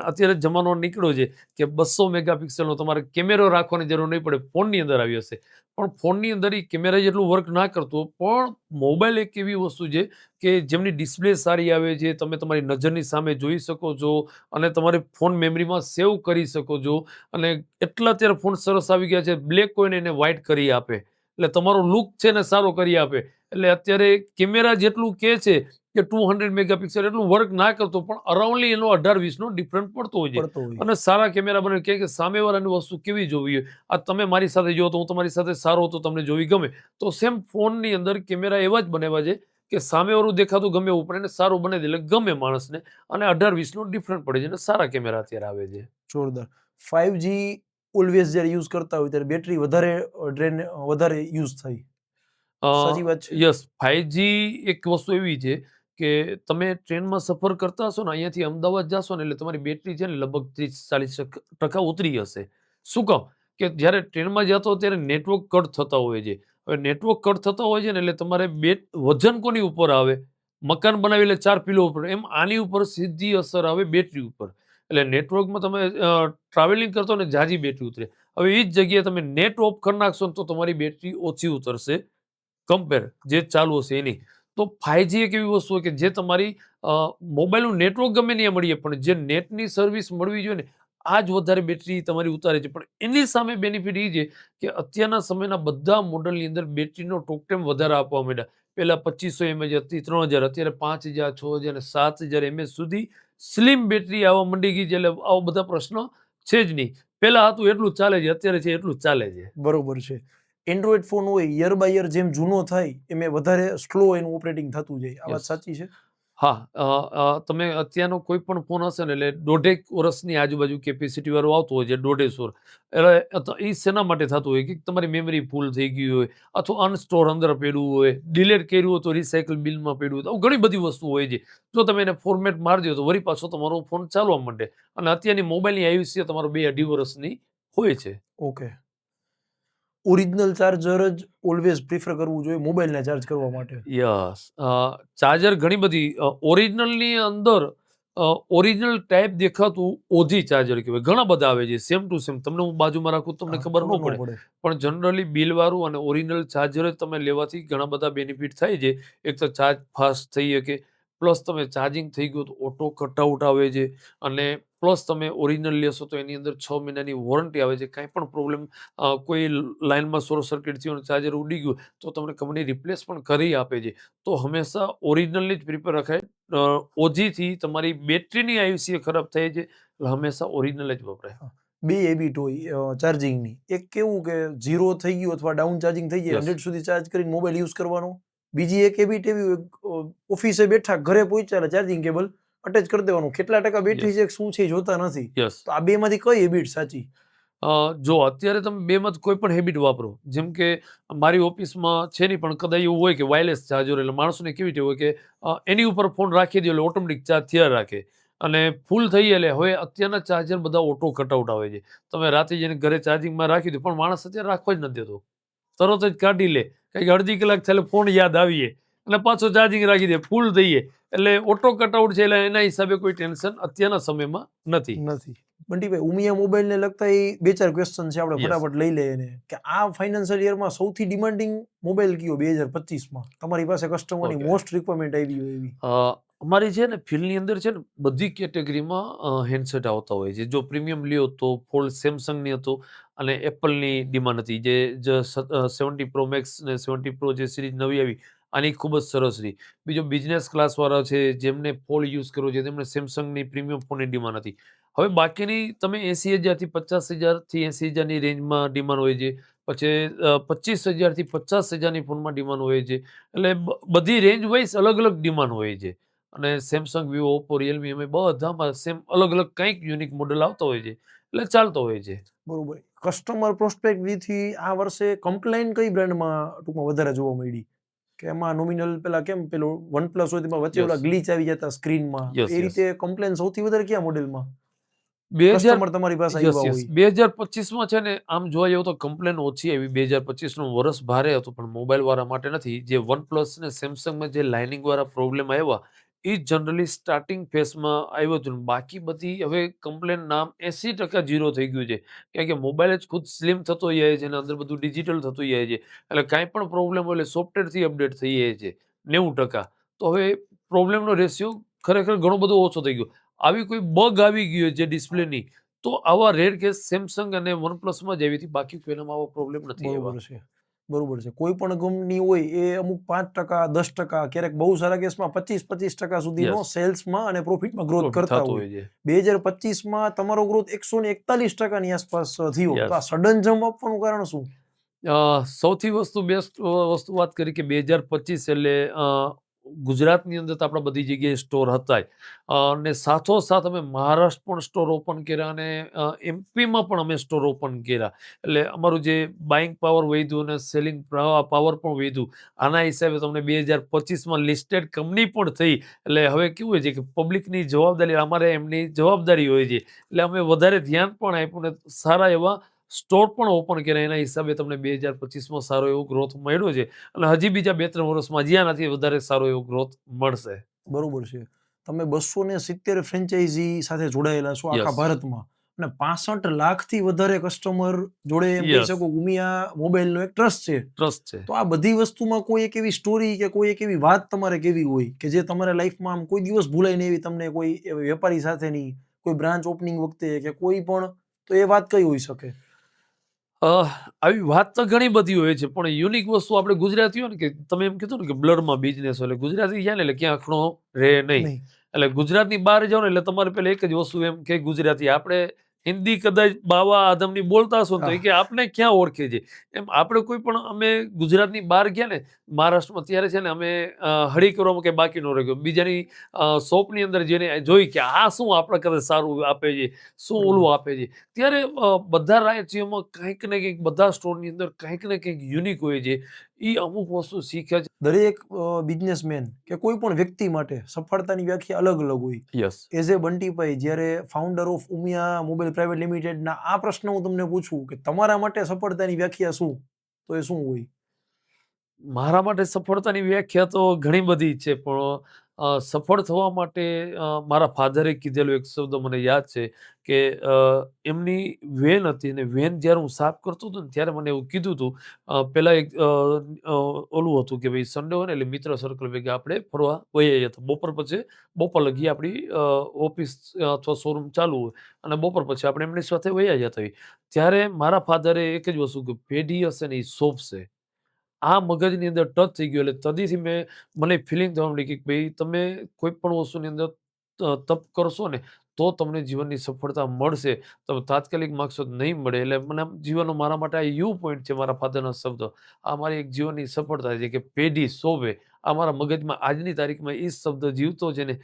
અત્યારે જમાનો નીકળ્યો છે કે 200 મેગાપિક્સલનો તમારે કેમેરો રાખવાની જરૂર નહીં પડે. ફોનની અંદર આવી હશે, પણ ફોનની અંદર એ કેમેરા જેટલું વર્ક ના કરતું, પણ મોબાઈલ એક એવી વસ્તુ છે કે જેમની ડિસ્પ્લે સારી આવે છે, તમે તમારી નજરની સામે જોઈ શકો છો અને તમારે ફોન મેમરીમાં સેવ કરી શકો છો. અને એટલા અત્યારે ફોન સરસ આવી ગયા છે, બ્લેક કોઈને એને વ્હાઇટ કરી આપે, એટલે તમારો લુક છે ને સારો કરી આપે. એટલે અત્યારે કેમેરા જેટલું કે છે કે 200 મેગાપિક્સલ એટલું વર્ક ના કરતો, પણ અરાઉન્ડલી એનો 18-20નો ડિફરન્ટ પડતો હોય છે. પડતો હોય. અને સારા કેમેરા બને કે સામેવાળાની વસ્તુ કેવી જોવી હોય. આ તમે મારી સાથે જો તો હું તમારી સાથે સારો તો તમને જોવી ગમે. તો સેમ ફોનની અંદર કેમેરા એવા જ બનાવ્યા છે કે સામેવાળું દેખાતું ગમે એવું પણ એને સારું બનાવી દે એટલે ગમે માણસને. અને 18-20નો ડિફરન્ટ પડે છે અને સારા કેમેરા અત્યારે આવે છે. જોરદાર. 5G ઓલવેઝ જ્યારે યુઝ કરતા હોય ત્યારે બેટરી વધારે યુઝ થાય. સાચી વાત છે. યસ, 5G એક વસ્તુ એવી છે કે તમે ટ્રેનમાં સફર કરતા હશો ને, અહીંયાથી અમદાવાદ જશો ને એટલે તમારી બેટરી છે ને લગભગ 30-40% ઉતરી હશે. શું કામ કે જ્યારે ટ્રેનમાં જતો ત્યારે નેટવર્ક કટ થતા હોય છે. હવે નેટવર્ક કટ થતા હોય છે ને એટલે તમારે વજન કોની ઉપર આવે, મકાન બનાવી એટલે 4 પિલો ઉપર, એમ આની ઉપર સીધી અસર આવે બેટરી ઉપર. એટલે નેટવર્કમાં તમે ટ્રાવેલિંગ કરતો ને જાજી બેટરી ઉતરે. હવે એ જ જગ્યાએ તમે નેટ ઓફ કરી નાખશો ને તો તમારી બેટરી ઓછી ઉતરશે કમ્પેર જે ચાલુ હશે એની. તો 5G એક એવી વસ્તુ કે જે તમારી મોબાઈલનું નેટવર્ક ગમે ત્યાં મળીએ, પણ જે નેટની સર્વિસ મળવી જોઈએ ને આ જ વધારે બેટરી તમારી ઉતારે છે. પણ એની સામે બેનિફિટ એ છે કે અત્યારના સમયના બધા મોડલની અંદર બેટરીનો ટોક ટાઈમ વધારે આપવા માંડ્યા. પહેલા 2500 mAh હતી, 3000, અત્યારે 5000, 6000 અને 7000 mAh સુધી સ્લિમ બેટરી આવવા માંડી ગઈ છે. એટલે આવા બધા પ્રશ્નો છે જ નહીં. પહેલા હતું એટલું ચાલે છે, અત્યારે છે એટલું ચાલે છે. બરોબર છે. એન્ડ્રોઈડ ફોન હોય યર બાય યર જેમ જૂનો થાય એમ વધારે સ્લો એનું ઓપરેટિંગ થતું જાય. આ વાત Yes. સાચી છે? હા, તમે અત્યારનો કોઈ પણ ફોન હશે ને એટલે 1.5 વર્ષની આજુબાજુ કેપેસિટી વાળો આવતો હોય છે, 1.5 વર્ષ. એટલે એ શેના માટે થતું હોય કે તમારી મેમરી ફૂલ થઈ ગઈ હોય અથવા અનસ્ટોર અંદર પડ્યું હોય, ડિલીટ કર્યું હોય તો રિસાયકલ બિલમાં પડ્યું હોય, તો આવું ઘણી બધી વસ્તુ હોય છે. જો તમે એને ફોર્મેટ મારી દો તો વળી પાછો તમારો ફોન ચાલવા માંડે. અને અત્યારની મોબાઈલની આયુષ્ય તમારો 2-2.5 વર્ષની હોય છે. ઓકે. ઓરિજિનલ ચાર્જર જ ઓલવેઝ પ્રિફર કરવું જોઈએ મોબાઈલને ચાર્જ કરવા માટે. યસ. ચાર્જર ઘણી બધી ઓરિજિનલની અંદર ઓરિજિનલ ટાઈપ દેખાતું ઓજી ચાર્જર કહેવાય. ઘણા બધા આવે છે સેમ ટુ સેમ. તમને હું બાજુમાં રાખું તમને હા, ખબર ન ખબર પડે. પણ જનરલી બિલવાળું અને ઓરિજિનલ ચાર્જર જ તમે લેવાથી ઘણા બધા બેનિફિટ થાય છે. એક તો ચાર્જ ફાસ્ટ થઈ શકે, પ્લસ તમે ચાર્જિંગ થઈ ગયું તો ઓટો કટઆઉટ આવે છે, અને પ્લસ તમે ઓરિજિનલ લેશો તો એની અંદર 6 મહિનાની વોરંટી આવે છે. કાંઈ પણ પ્રોબ્લેમ, કોઈ લાઇનમાં શોર્ટ સર્કિટ થયું અને ચાર્જર ઉડી ગયું તો તમને કંપની રિપ્લેસ પણ કરી આપે છે. તો હંમેશા ઓરિજિનલની જ પ્રિપેર રખાય. ઓજીથી તમારી બેટરીની આયુષ્ય ખરાબ થાય છે, એટલે હંમેશા ઓરિજિનલ જ વપરાય. બે હેબિટ હોય ચાર્જિંગની. એક કેવું કે 0 થઈ ગયું અથવા ડાઉન ચાર્જિંગ થઈ જાય, Yes. 100 સુધી ચાર્જ કરીને મોબાઈલ યુઝ કરવાનો. બીજી એક હેબિટ એવી હોય, ઓફિસે બેઠા ઘરે પહોંચ્યા ચાર્જિંગ કેબલ અટેચ કરી દેવાનું. કેટલા ટકા બેટરી Yes. છે શું છે એ જોતા નથી. યસ. તો આ બેમાંથી કઈ હેબિટ સાચી? જો અત્યારે તમે બેમાં કોઈ પણ હેબિટ વાપરો, જેમ કે મારી ઓફિસમાં છે નહીં પણ કદાચ એવું હોય કે વાયરલેસ ચાર્જર, એટલે માણસોને કેવી ટેવ હોય કે એની ઉપર ફોન રાખી દે એટલે ઓટોમેટિક ચાર્જ થયા રાખે, અને ફૂલ થઈ એટલે હવે અત્યારના ચાર્જર બધા ઓટો કટઆઉટ આવે છે. તમે રાતે જઈને ઘરે ચાર્જિંગમાં રાખી દો, પણ માણસ અત્યારે રાખવા જ નથી દેતો. તરત જ કાઢી લે, કંઈક અડધી કલાક થયા એટલે ફોન યાદ આવીએ અને પાછો ચાર્જિંગ રાખી દે, ફૂલ થઈએ. એટલે ઓટો કટઆઉટ છે, એટલે એના હિસાબે કોઈ ટેન્શન અત્યારના સમયમાં નથી. નથી. બંટીભાઈ, ઉમિયા મોબાઈલને લગતા એ 2-4 ક્વેશ્ચન છે, આપણે Yes. ફટાફટ લઈ લઈએ એને. કે આ ફાઇનાન્શિયલ યરમાં સૌથી ડિમાન્ડિંગ મોબાઈલ કયો 2025માં તમારી પાસે કસ્ટમરની Okay. મોસ્ટ રિક્વાયરમેન્ટ આવી હોય એવી? અમારી છે ને ફિલ્ડની અંદર છે ને બધી કેટેગરીમાં હેન્ડસેટ આવતા હોય છે. જો પ્રીમિયમ લ્યો તો ફોલ્ડ સેમસંગની હતો, અને એપલની ડિમાન્ડ હતી. જે 70 પ્રો મેક્સ ને 70 પ્રો જે સિરીઝ નવી આવી, આની ખૂબ જ સરસ રહી. બીજો બિઝનેસ ક્લાસવાળા છે જેમને ફોલ્ડ યુઝ કરવો છે તેમને સેમસંગની પ્રીમિયમ ફોનની ડિમાન્ડ હતી. હવે બાકીની તમે 80,000 થી 50,000 થી 80,000ની રેન્જમાં ડિમાન્ડ હોય છે. પછી 25,000 થી 50,000ની ફોનમાં ડિમાન્ડ હોય છે. એટલે બધી રેન્જ વાઇઝ અલગ અલગ ડિમાન્ડ હોય છે. અને સેમસંગ, વિવો, ઓપ્પો, રિયલમી, અમે બધામાં સેમ અલગ અલગ કંઈક યુનિક મોડેલ આવતા હોય છે, એટલે ચાલતો હોય છે. બરોબર. કસ્ટમર પ્રોસ્પેક્ટથી આ વર્ષે કમ્પ્લેન કઈ બ્રાન્ડમાં ટૂંકમાં વધારે જોવા મળી? કે એમાં નોમિનલ પેલા કેમ પેલું OnePlus હોય તેમાં વચ્ચે Yes. ઓલા ગ્લિચ આવી જતા સ્ક્રીનમાં, Yes, એ yes. રીતે કમ્પ્લેન સૌથી વધારે કયા મોડેલમાં 2000 કસ્ટમર તમારી પાસે યસ આવ્યા યસ હોય? 2025માં છે ને આમ જોવા જાવ તો કમ્પ્લેન ઓછી આવી. 2025નું વર્ષ ભારે હતું, પણ મોબાઈલ વાળા માટે નથી. જે વનપ્લસ ને સેમસંગમાં જે લાઇનિંગ વાળા પ્રોબ્લેમ આવ્યા, એ જનરલી સ્ટાર્ટિંગ ફેઝમાં આવ્યું હતું. બાકી બધી હવે કમ્પ્લેન નામ 80% ઝીરો થઈ ગયું છે. કારણ કે મોબાઈલ જ ખુદ સ્લિમ થતો જાય છે અને અંદર બધું ડિજિટલ થતું જાય છે, એટલે કાંઈ પણ પ્રોબ્લેમ હોય એટલે સોફ્ટવેરથી અપડેટ થઈ જાય છે 90%. તો હવે પ્રોબ્લેમનો રેશિયો ખરેખર ઘણો બધો ઓછો થઈ ગયો. આવી કોઈ બગ આવી ગઈ હોય જે ડિસ્પ્લેની, તો આવા રેર કેસ સેમસંગ અને વનપ્લસમાં જ આવી હતી. બાકી કોઈનામાં આવો પ્રોબ્લેમ નથી આવ્યા. બરોબર છે. બરોબર છે. કોઈ પણ કંપની હોય એ અમુક 5%, 10%, ક્યારેક બહુ સારા કેસમાં 25% સુધીનો Yes. સેલ્સમાં અને પ્રોફિટમાં ગ્રોથ Profit કરતા થતો હોય. હોય છે. 2025માં તમારો ગ્રોથ 141%ની આસપાસ થયો. Yes. તો આ સડન જમ્પ આપવાનું કારણ શું? સૌથી બેસ્ટ વસ્તુ વાત કરી કે 2025 એટલે ગુજરાતની અંદર તો આપણા બધી જગ્યાએ સ્ટોર હતા જ. અને સાથોસાથ અમે મહારાષ્ટ્ર પણ સ્ટોર ઓપન કર્યા, અને એમપીમાં પણ અમે સ્ટોર ઓપન કર્યા. એટલે અમારું જે બાઇંગ પાવર વધ્યું અને સેલિંગ પાવર પણ વધ્યું. આના હિસાબે તમને 2025માં લિસ્ટેડ કંપની પણ થઈ. એટલે હવે કેવું હોય છે કે પબ્લિકની જવાબદારી, અમારે એમની જવાબદારી હોય છે, એટલે અમે વધારે ધ્યાન પણ આપ્યું ને સારા એવા સ્ટોર પણ ઓપન કર્યા. એના હિસાબે તમને 2025માં સારો એવો ગ્રોથ મળ્યો છે, અને હજી બીજા 2-3 વર્ષમાં જ્યાંથી વધારે સારો એવો ગ્રોથ મળશે. બરોબર છે. તમે 270 ફ્રેન્ચાઇઝી સાથે જોડાયેલા છો આખા Yes. ભારતમાં, અને 65 લાખથી વધારે કસ્ટમર જોડે એમ કહી Yes. શકો ઉમિયા મોબાઈલનો એક ટ્રસ્ટ છે. ટ્રસ્ટ છે. તો આ બધી વસ્તુમાં કોઈ એક એવી સ્ટોરી કે કોઈ એક એવી વાત તમારે કેવી હોય કે જે તમારા લાઈફમાં આમ કોઈ દિવસ ભૂલાય નહીં એવી, તમને કોઈ એવી વેપારી સાથેની કોઈ બ્રાન્ચ ઓપનિંગ વખતે કે કોઈ પણ, તો એ વાત કઈ હોઈ શકે? આવી વાત તો ઘણી બધી હોય છે, પણ યુનિક વસ્તુ આપણે ગુજરાતી હોય ને, કે તમે એમ કીધું ને કે બ્લડમાં બિઝનેસ હોય, એટલે ગુજરાતી જાય ને એટલે ક્યાં આખણો રહે નહીં. નહીં. એટલે ગુજરાતની બહાર જાઓ ને એટલે તમારે પેલા એક જ વસ્તુ એમ કે ગુજરાતી. આપણે હિન્દી કદાચ બાવા આદમની બોલતા હશો ને તો એ કે આપને ક્યાં ઓળખે છે. એમ આપણે કોઈ પણ અમે ગુજરાતની બહાર ગયા ને મહારાષ્ટ્રમાં, ત્યારે છે ને અમે હળી કરવામાં કે બાકી ન રહી ગયો. બીજાની શોપની અંદર જઈને જોઈ કે આ શું આપણા કરતા સારું આપે છે, શું ઓલું આપે છે. ત્યારે બધા રાજ્યોમાં કંઈક ને કંઈક, બધા સ્ટોરની અંદર કંઈક ને કંઈક યુનિક હોય છે. એ અમુક વસ્તુ શીખ્યા છે. દરેક બિઝનેસમેન કે કોઈ પણ વ્યક્તિ માટે સફળતાની વ્યાખ્યા અલગ અલગ હોય. યસ. એઝ એ બંટીભાઈ, જ્યારે founder of Umiya mobile private લિમિટેડના આ પ્રશ્ન હું તમને પૂછું કે તમારા માટે સફળતાની વ્યાખ્યા શું, તો એ શું હોય? મારા માટે સફળતાની વ્યાખ્યા તો ઘણી બધી છે, પણ સફળ થવા માટે મારા ફાધરે કીધેલો એક શબ્દ મને યાદ છે કે એમની વેન હતી, અને વેન જ્યારે હું સાફ કરતો હતો ને ત્યારે મને એવું કીધું હતું. પહેલાં એક ઓલું હતું કે ભાઈ સન્ડે હોય ને એટલે મિત્ર સર્કલ ભેગા આપણે ફરવા વયા જતા. બપોર પછી, બપોર લગી આપણી ઓફિસ અથવા શોરૂમ ચાલુ હોય, અને બપોર પછી આપણે એમની સાથે વયા જતા હોય. ત્યારે મારા ફાધરે એક જ વસ્તુ કે પેઢી હશે ને એ શોભશે, આ મગજની અંદર ટચ થઈ ગયું. એટલે તદીથી મને ફિલિંગ થવા માંડી કે ભાઈ તમે કોઈ પણ વસ્તુની અંદર તપ કરશો ને તો તમને જીવનની સફળતા મળશે. તમે તાત્કાલિક માગશો તો નહીં મળે. એટલે મને આમ જીવનનો મારા માટે આ યુ પોઈન્ટ છે, મારા ફાધરના શબ્દ. આ મારી એક જીવનની સફળતા છે કે પેઢી શોભે. આ મારા મગજમાં આજની તારીખમાં એ શબ્દ જીવતો છે ને,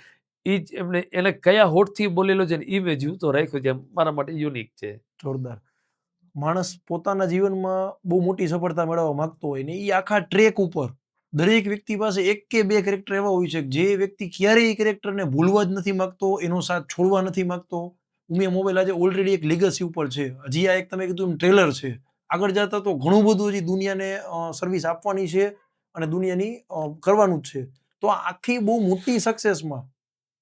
એ જ એને કયા હોઠથી બોલેલો છે ને એ મેં જીવતો રાખ્યો છે. મારા માટે યુનિક છે. જોરદાર. માણસ પોતાના જીવનમાં બહુ મોટી સફળતા મેળવવા માંગતો હોય ને, એ આખા ટ્રેક ઉપર દરેક વ્યક્તિ પાસે એક કે બે કેરેક્ટર એવા હોય છે કે જે વ્યક્તિ ક્યારેય એ કેરેક્ટરને ભૂલવા જ નથી માંગતો, એનો સાથ છોડવા નથી માંગતો. ઉમિયા મોબાઈલ આજે ઓલરેડી એક લીગસી ઉપર છે. હજી આ એક તમે કીધું એમ ટ્રેલર છે. આગળ જતા તો ઘણું બધું હજી દુનિયાને સર્વિસ આપવાની છે અને દુનિયાની કરવાનું જ છે. તો આ આખી બહુ મોટી સક્સેસમાં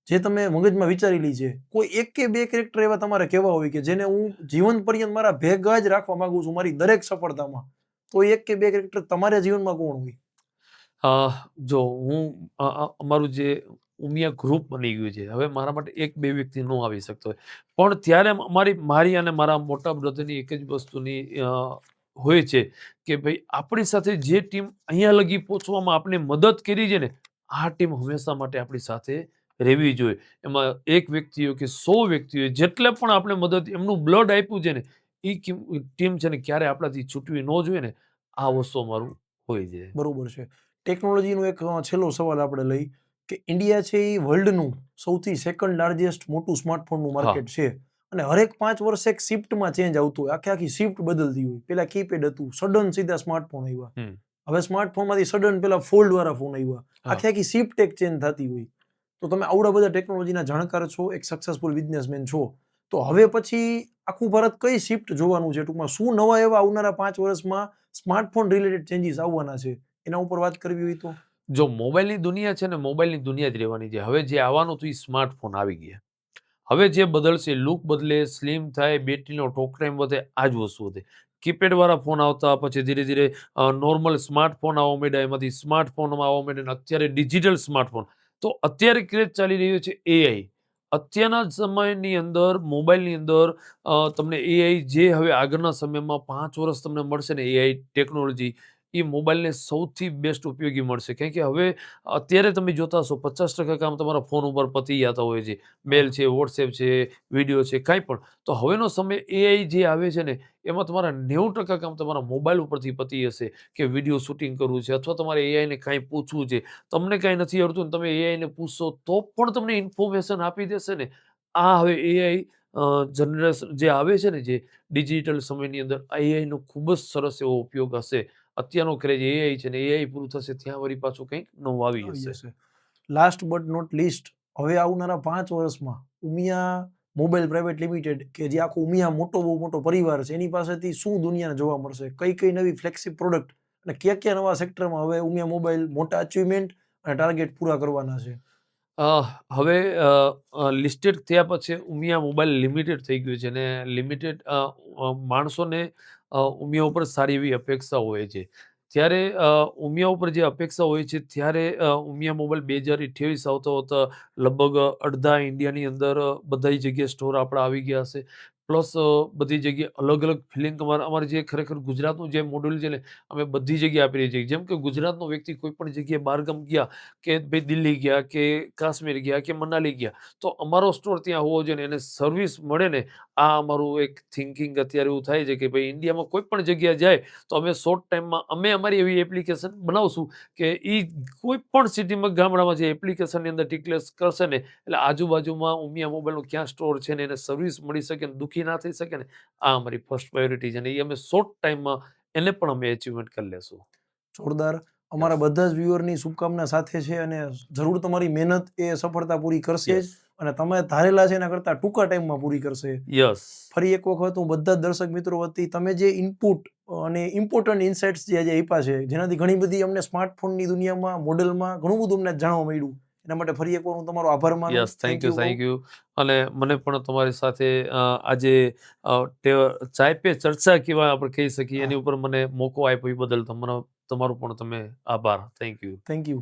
જે તમે મગજમાં વિચારેલી છે, કોઈ એક કે બે કેરેક્ટર એવા તમારે કેવા હોય કે જેને હું જીવન પર્યંત મારા ભેગા જ રાખવા માંગુ છું મારી દરેક સફળતામાં, તો એક કે બે કેરેક્ટર તમારા જીવનમાં કોણ હોય? જો હું અમારું જે ઉમિયા ગ્રુપ બની ગયું છે, હવે મારા માટે એક બે વ્યક્તિ ન આવી શકતો હોય, પણ ત્યારે મારી અને મારા મોટા બ્રધરની એક જ વસ્તુની હોય છે કે ભાઈ આપણી સાથે જે ટીમ અહીંયા લગી પહોંચવામાં આપણે મદદ કરી છે ને, આ ટીમ હંમેશા માટે આપણી સાથે રહેવી જોઈએ. એમાં એક વ્યક્તિ હોય કે 100 વ્યક્તિ હોય, જેટલે પણ આપણે મદદ, એમનું બ્લડ આપ્યું છે ને, એ ટીમ છે ને ક્યારે આપણાથી છૂટવી ન જોઈએ ને, આ વસ્તુ અમારું હોય છે. બરોબર છે. ટેકનોલોજીનો એક છેલ્લો સવાલ આપણે લઈ કે ઇન્ડિયા છે એ વર્લ્ડનું સૌથી સેકન્ડ લાર્જેસ્ટ મોટું સ્માર્ટફોનનું માર્કેટ છે, અને હરેક 5 વર્ષે એક શિફ્ટમાં ચેન્જ આવતું હોય, આખી શિફ્ટ બદલતી હોય. પેલા કીપેડ હતું, સડન સીધા સ્માર્ટફોન આવ્યા. હમ. હવે સ્માર્ટફોનમાંથી સડન પેલા ફોલ્ડ વાળા ફોન આવ્યા. આખી શિફ્ટ એક ચેન્જ થતી હોય. તો તમે આવડા બધા ટેકનોલોજીના જાણકાર છો, એક સક્સેસફુલ બિઝનેસમેન છો, તો હવે પછી આખું ભારત કઈ શિફ્ટ જોવાનું છે? ટૂંકમાં શું નવા એવા આવનારા 5 વર્ષમાં સ્માર્ટફોન રિલેટેડ ચેન્જીસ આવવાના છે, એના ઉપર વાત કરવી હોય તો? જો મોબાઈલની દુનિયા છે ને, મોબાઈલની દુનિયા જ રહેવાની છે. હવે જે આવવાનું હતું એ સ્માર્ટફોન આવી ગયા. હવે જે બદલશે, લુક બદલે, સ્લિમ થાય, બેટરીનો ટોક ટાઈમ વધે, આ જ વસ્તુ વધે. કીપેડ વાળા ફોન આવતા, પછી ધીરે ધીરે નોર્મલ સ્માર્ટફોન આવવા માંડ્યા, એમાંથી સ્માર્ટફોનમાં આવવા માંડ્યા, અને અત્યારે ડિજિટલ સ્માર્ટફોન. તો અત્યારે ક્રેઝ ચાલી રહ્યો છે એઆઈ. અત્યારના સમયની અંદર મોબાઈલની અંદર તમને એઆઈ, જે હવે આગળના સમયમાં 5 વર્ષ તમને મળશે ને એઆઈ ટેકનોલોજી, એ મોબાઈલને સૌથી બેસ્ટ ઉપયોગી મળશે. કારણ કે હવે અત્યારે તમે જોતા હશો 50% કામ તમારા ફોન ઉપર પતી જતા હોય છે. મેલ છે, વોટ્સએપ છે, વિડીયો છે, કાંઈ પણ. તો હવેનો સમય એઆઈ જે આવે છે ને, એમાં તમારા 90% કામ તમારા મોબાઈલ ઉપરથી પતી હશે. કે વિડીયો શૂટિંગ કરવું છે, અથવા તમારે એઆઈને કાંઈ પૂછવું છે, તમને કાંઈ નથી આવડતું ને તમે એઆઈને પૂછશો તો પણ તમને ઇન્ફોર્મેશન આપી દેશે ને. આ હવે એઆઈ જનરેશન જે આવે છે ને, જે ડિજિટલ સમયની અંદર, આ એઆઈનો ખૂબ જ સરસ એવો ઉપયોગ હશે. અત્યારનો ક્રેઝ એઆઈ છે ને, એઆઈ પૂરું થશે ત્યાં વળી પાછું કંઈક નવું આવી જશે. લાસ્ટ બટ નોટ લીસ્ટ, હવે આવનારા 5 વર્ષમાં ઉમિયા મોબાઈલ પ્રાઇવેટ લિમિટેડ, કે જે આખો ઉમિયા બહુ મોટો પરિવાર છે, એની પાસેથી શું દુનિયાને જોવા મળશે? કઈ નવી ફ્લેક્સિબ પ્રોડક્ટ અને કયા નવા સેક્ટરમાં હવે ઉમિયા મોબાઈલ મોટા અચીવમેન્ટ અને ટાર્ગેટ પૂરા કરવાના છે? હવે લિસ્ટેડ થયા પછી ઉમિયા મોબાઈલ લિમિટેડ થઈ ગયું છે, અને લિમિટેડ માણસોને ઉમિયા ઉપર સારી એવી અપેક્ષા હોય છે. ત્યારે ઉમિયા ઉપર જે અપેક્ષા હોય છે, ત્યારે ઉમિયા મોબાઈલ 2028 આવતા હોતા લગભગ અડધા ઇન્ડિયાની અંદર બધા જગ્યાએ સ્ટોર આપણા આવી ગયા હશે. પ્લસ બધી જગ્યાએ અલગ અલગ ફિલિંગ અમારે જે ખરેખર ગુજરાતનું જે મોડ્યુલ છે ને અમે બધી જગ્યાએ આપી રહી છીએ. જેમ કે ગુજરાતનો વ્યક્તિ કોઈ પણ જગ્યાએ બહારગામ ગયા કે ભાઈ દિલ્હી ગયા કે કાશ્મીર ગયા કે મનાલી ગયા તો અમારો સ્ટોર ત્યાં હોવો જોઈએ ને એને સર્વિસ મળે ને આ અમારું એક થિંકિંગ અત્યારે એવું થાય છે કે ભાઈ ઇન્ડિયામાં કોઈ પણ જગ્યાએ જાય તો અમે શોર્ટ ટાઈમમાં અમે અમારી એવી એપ્લિકેશન બનાવશું કે એ કોઈ પણ સિટીમાં ગામડામાં જે એપ્લિકેશનની અંદર ડિક્લેર કરશે ને એટલે આજુબાજુમાં ઉમિયા મોબાઈલનો ક્યાં સ્ટોર છે ને એને સર્વિસ મળી શકે ને દુઃખી ના થઈ શકે ને આ અમારી ફર્સ્ટ પ્રાયોરિટી છે ને એ અમે શોર્ટ ટાઈમમાં એને પણ અમે અચીવમેન્ટ કરી લેશું. જોરદાર. અમારા બધા જ વ્યુઅરની શુભકામના સાથે છે અને જરૂર તમારી મહેનત એ સફળતા પૂરી કરશે જ યસ અને તમે ધારેલા છે એના કરતાં ટૂંકા ટાઈમમાં પૂરી કરશે. યસ ફરી એક વખત હું બધા જ દર્શક મિત્રો વતી તમે જે ઇનપુટ અને ઇમ્પોર્ટન્ટ ઇન્સાઇટ્સ જે આજે આપ્યા છે જેનાથી ઘણી બધી અમને સ્માર્ટફોનની દુનિયામાં મોડેલમાં ઘણું બધું અમને જાણવા મળ્યું એના માટે ફરી એકવાર હું તમારો આભાર માનું. યસ થેન્ક યુ અને મને પણ તમારી સાથે આજે ચાય પે ચર્ચા કેવા આપણે કહી શકીએ એની ઉપર મને મોકો આપ્યો એ બદલ તમારો પણ તમે આભાર. Thank you. Thank you.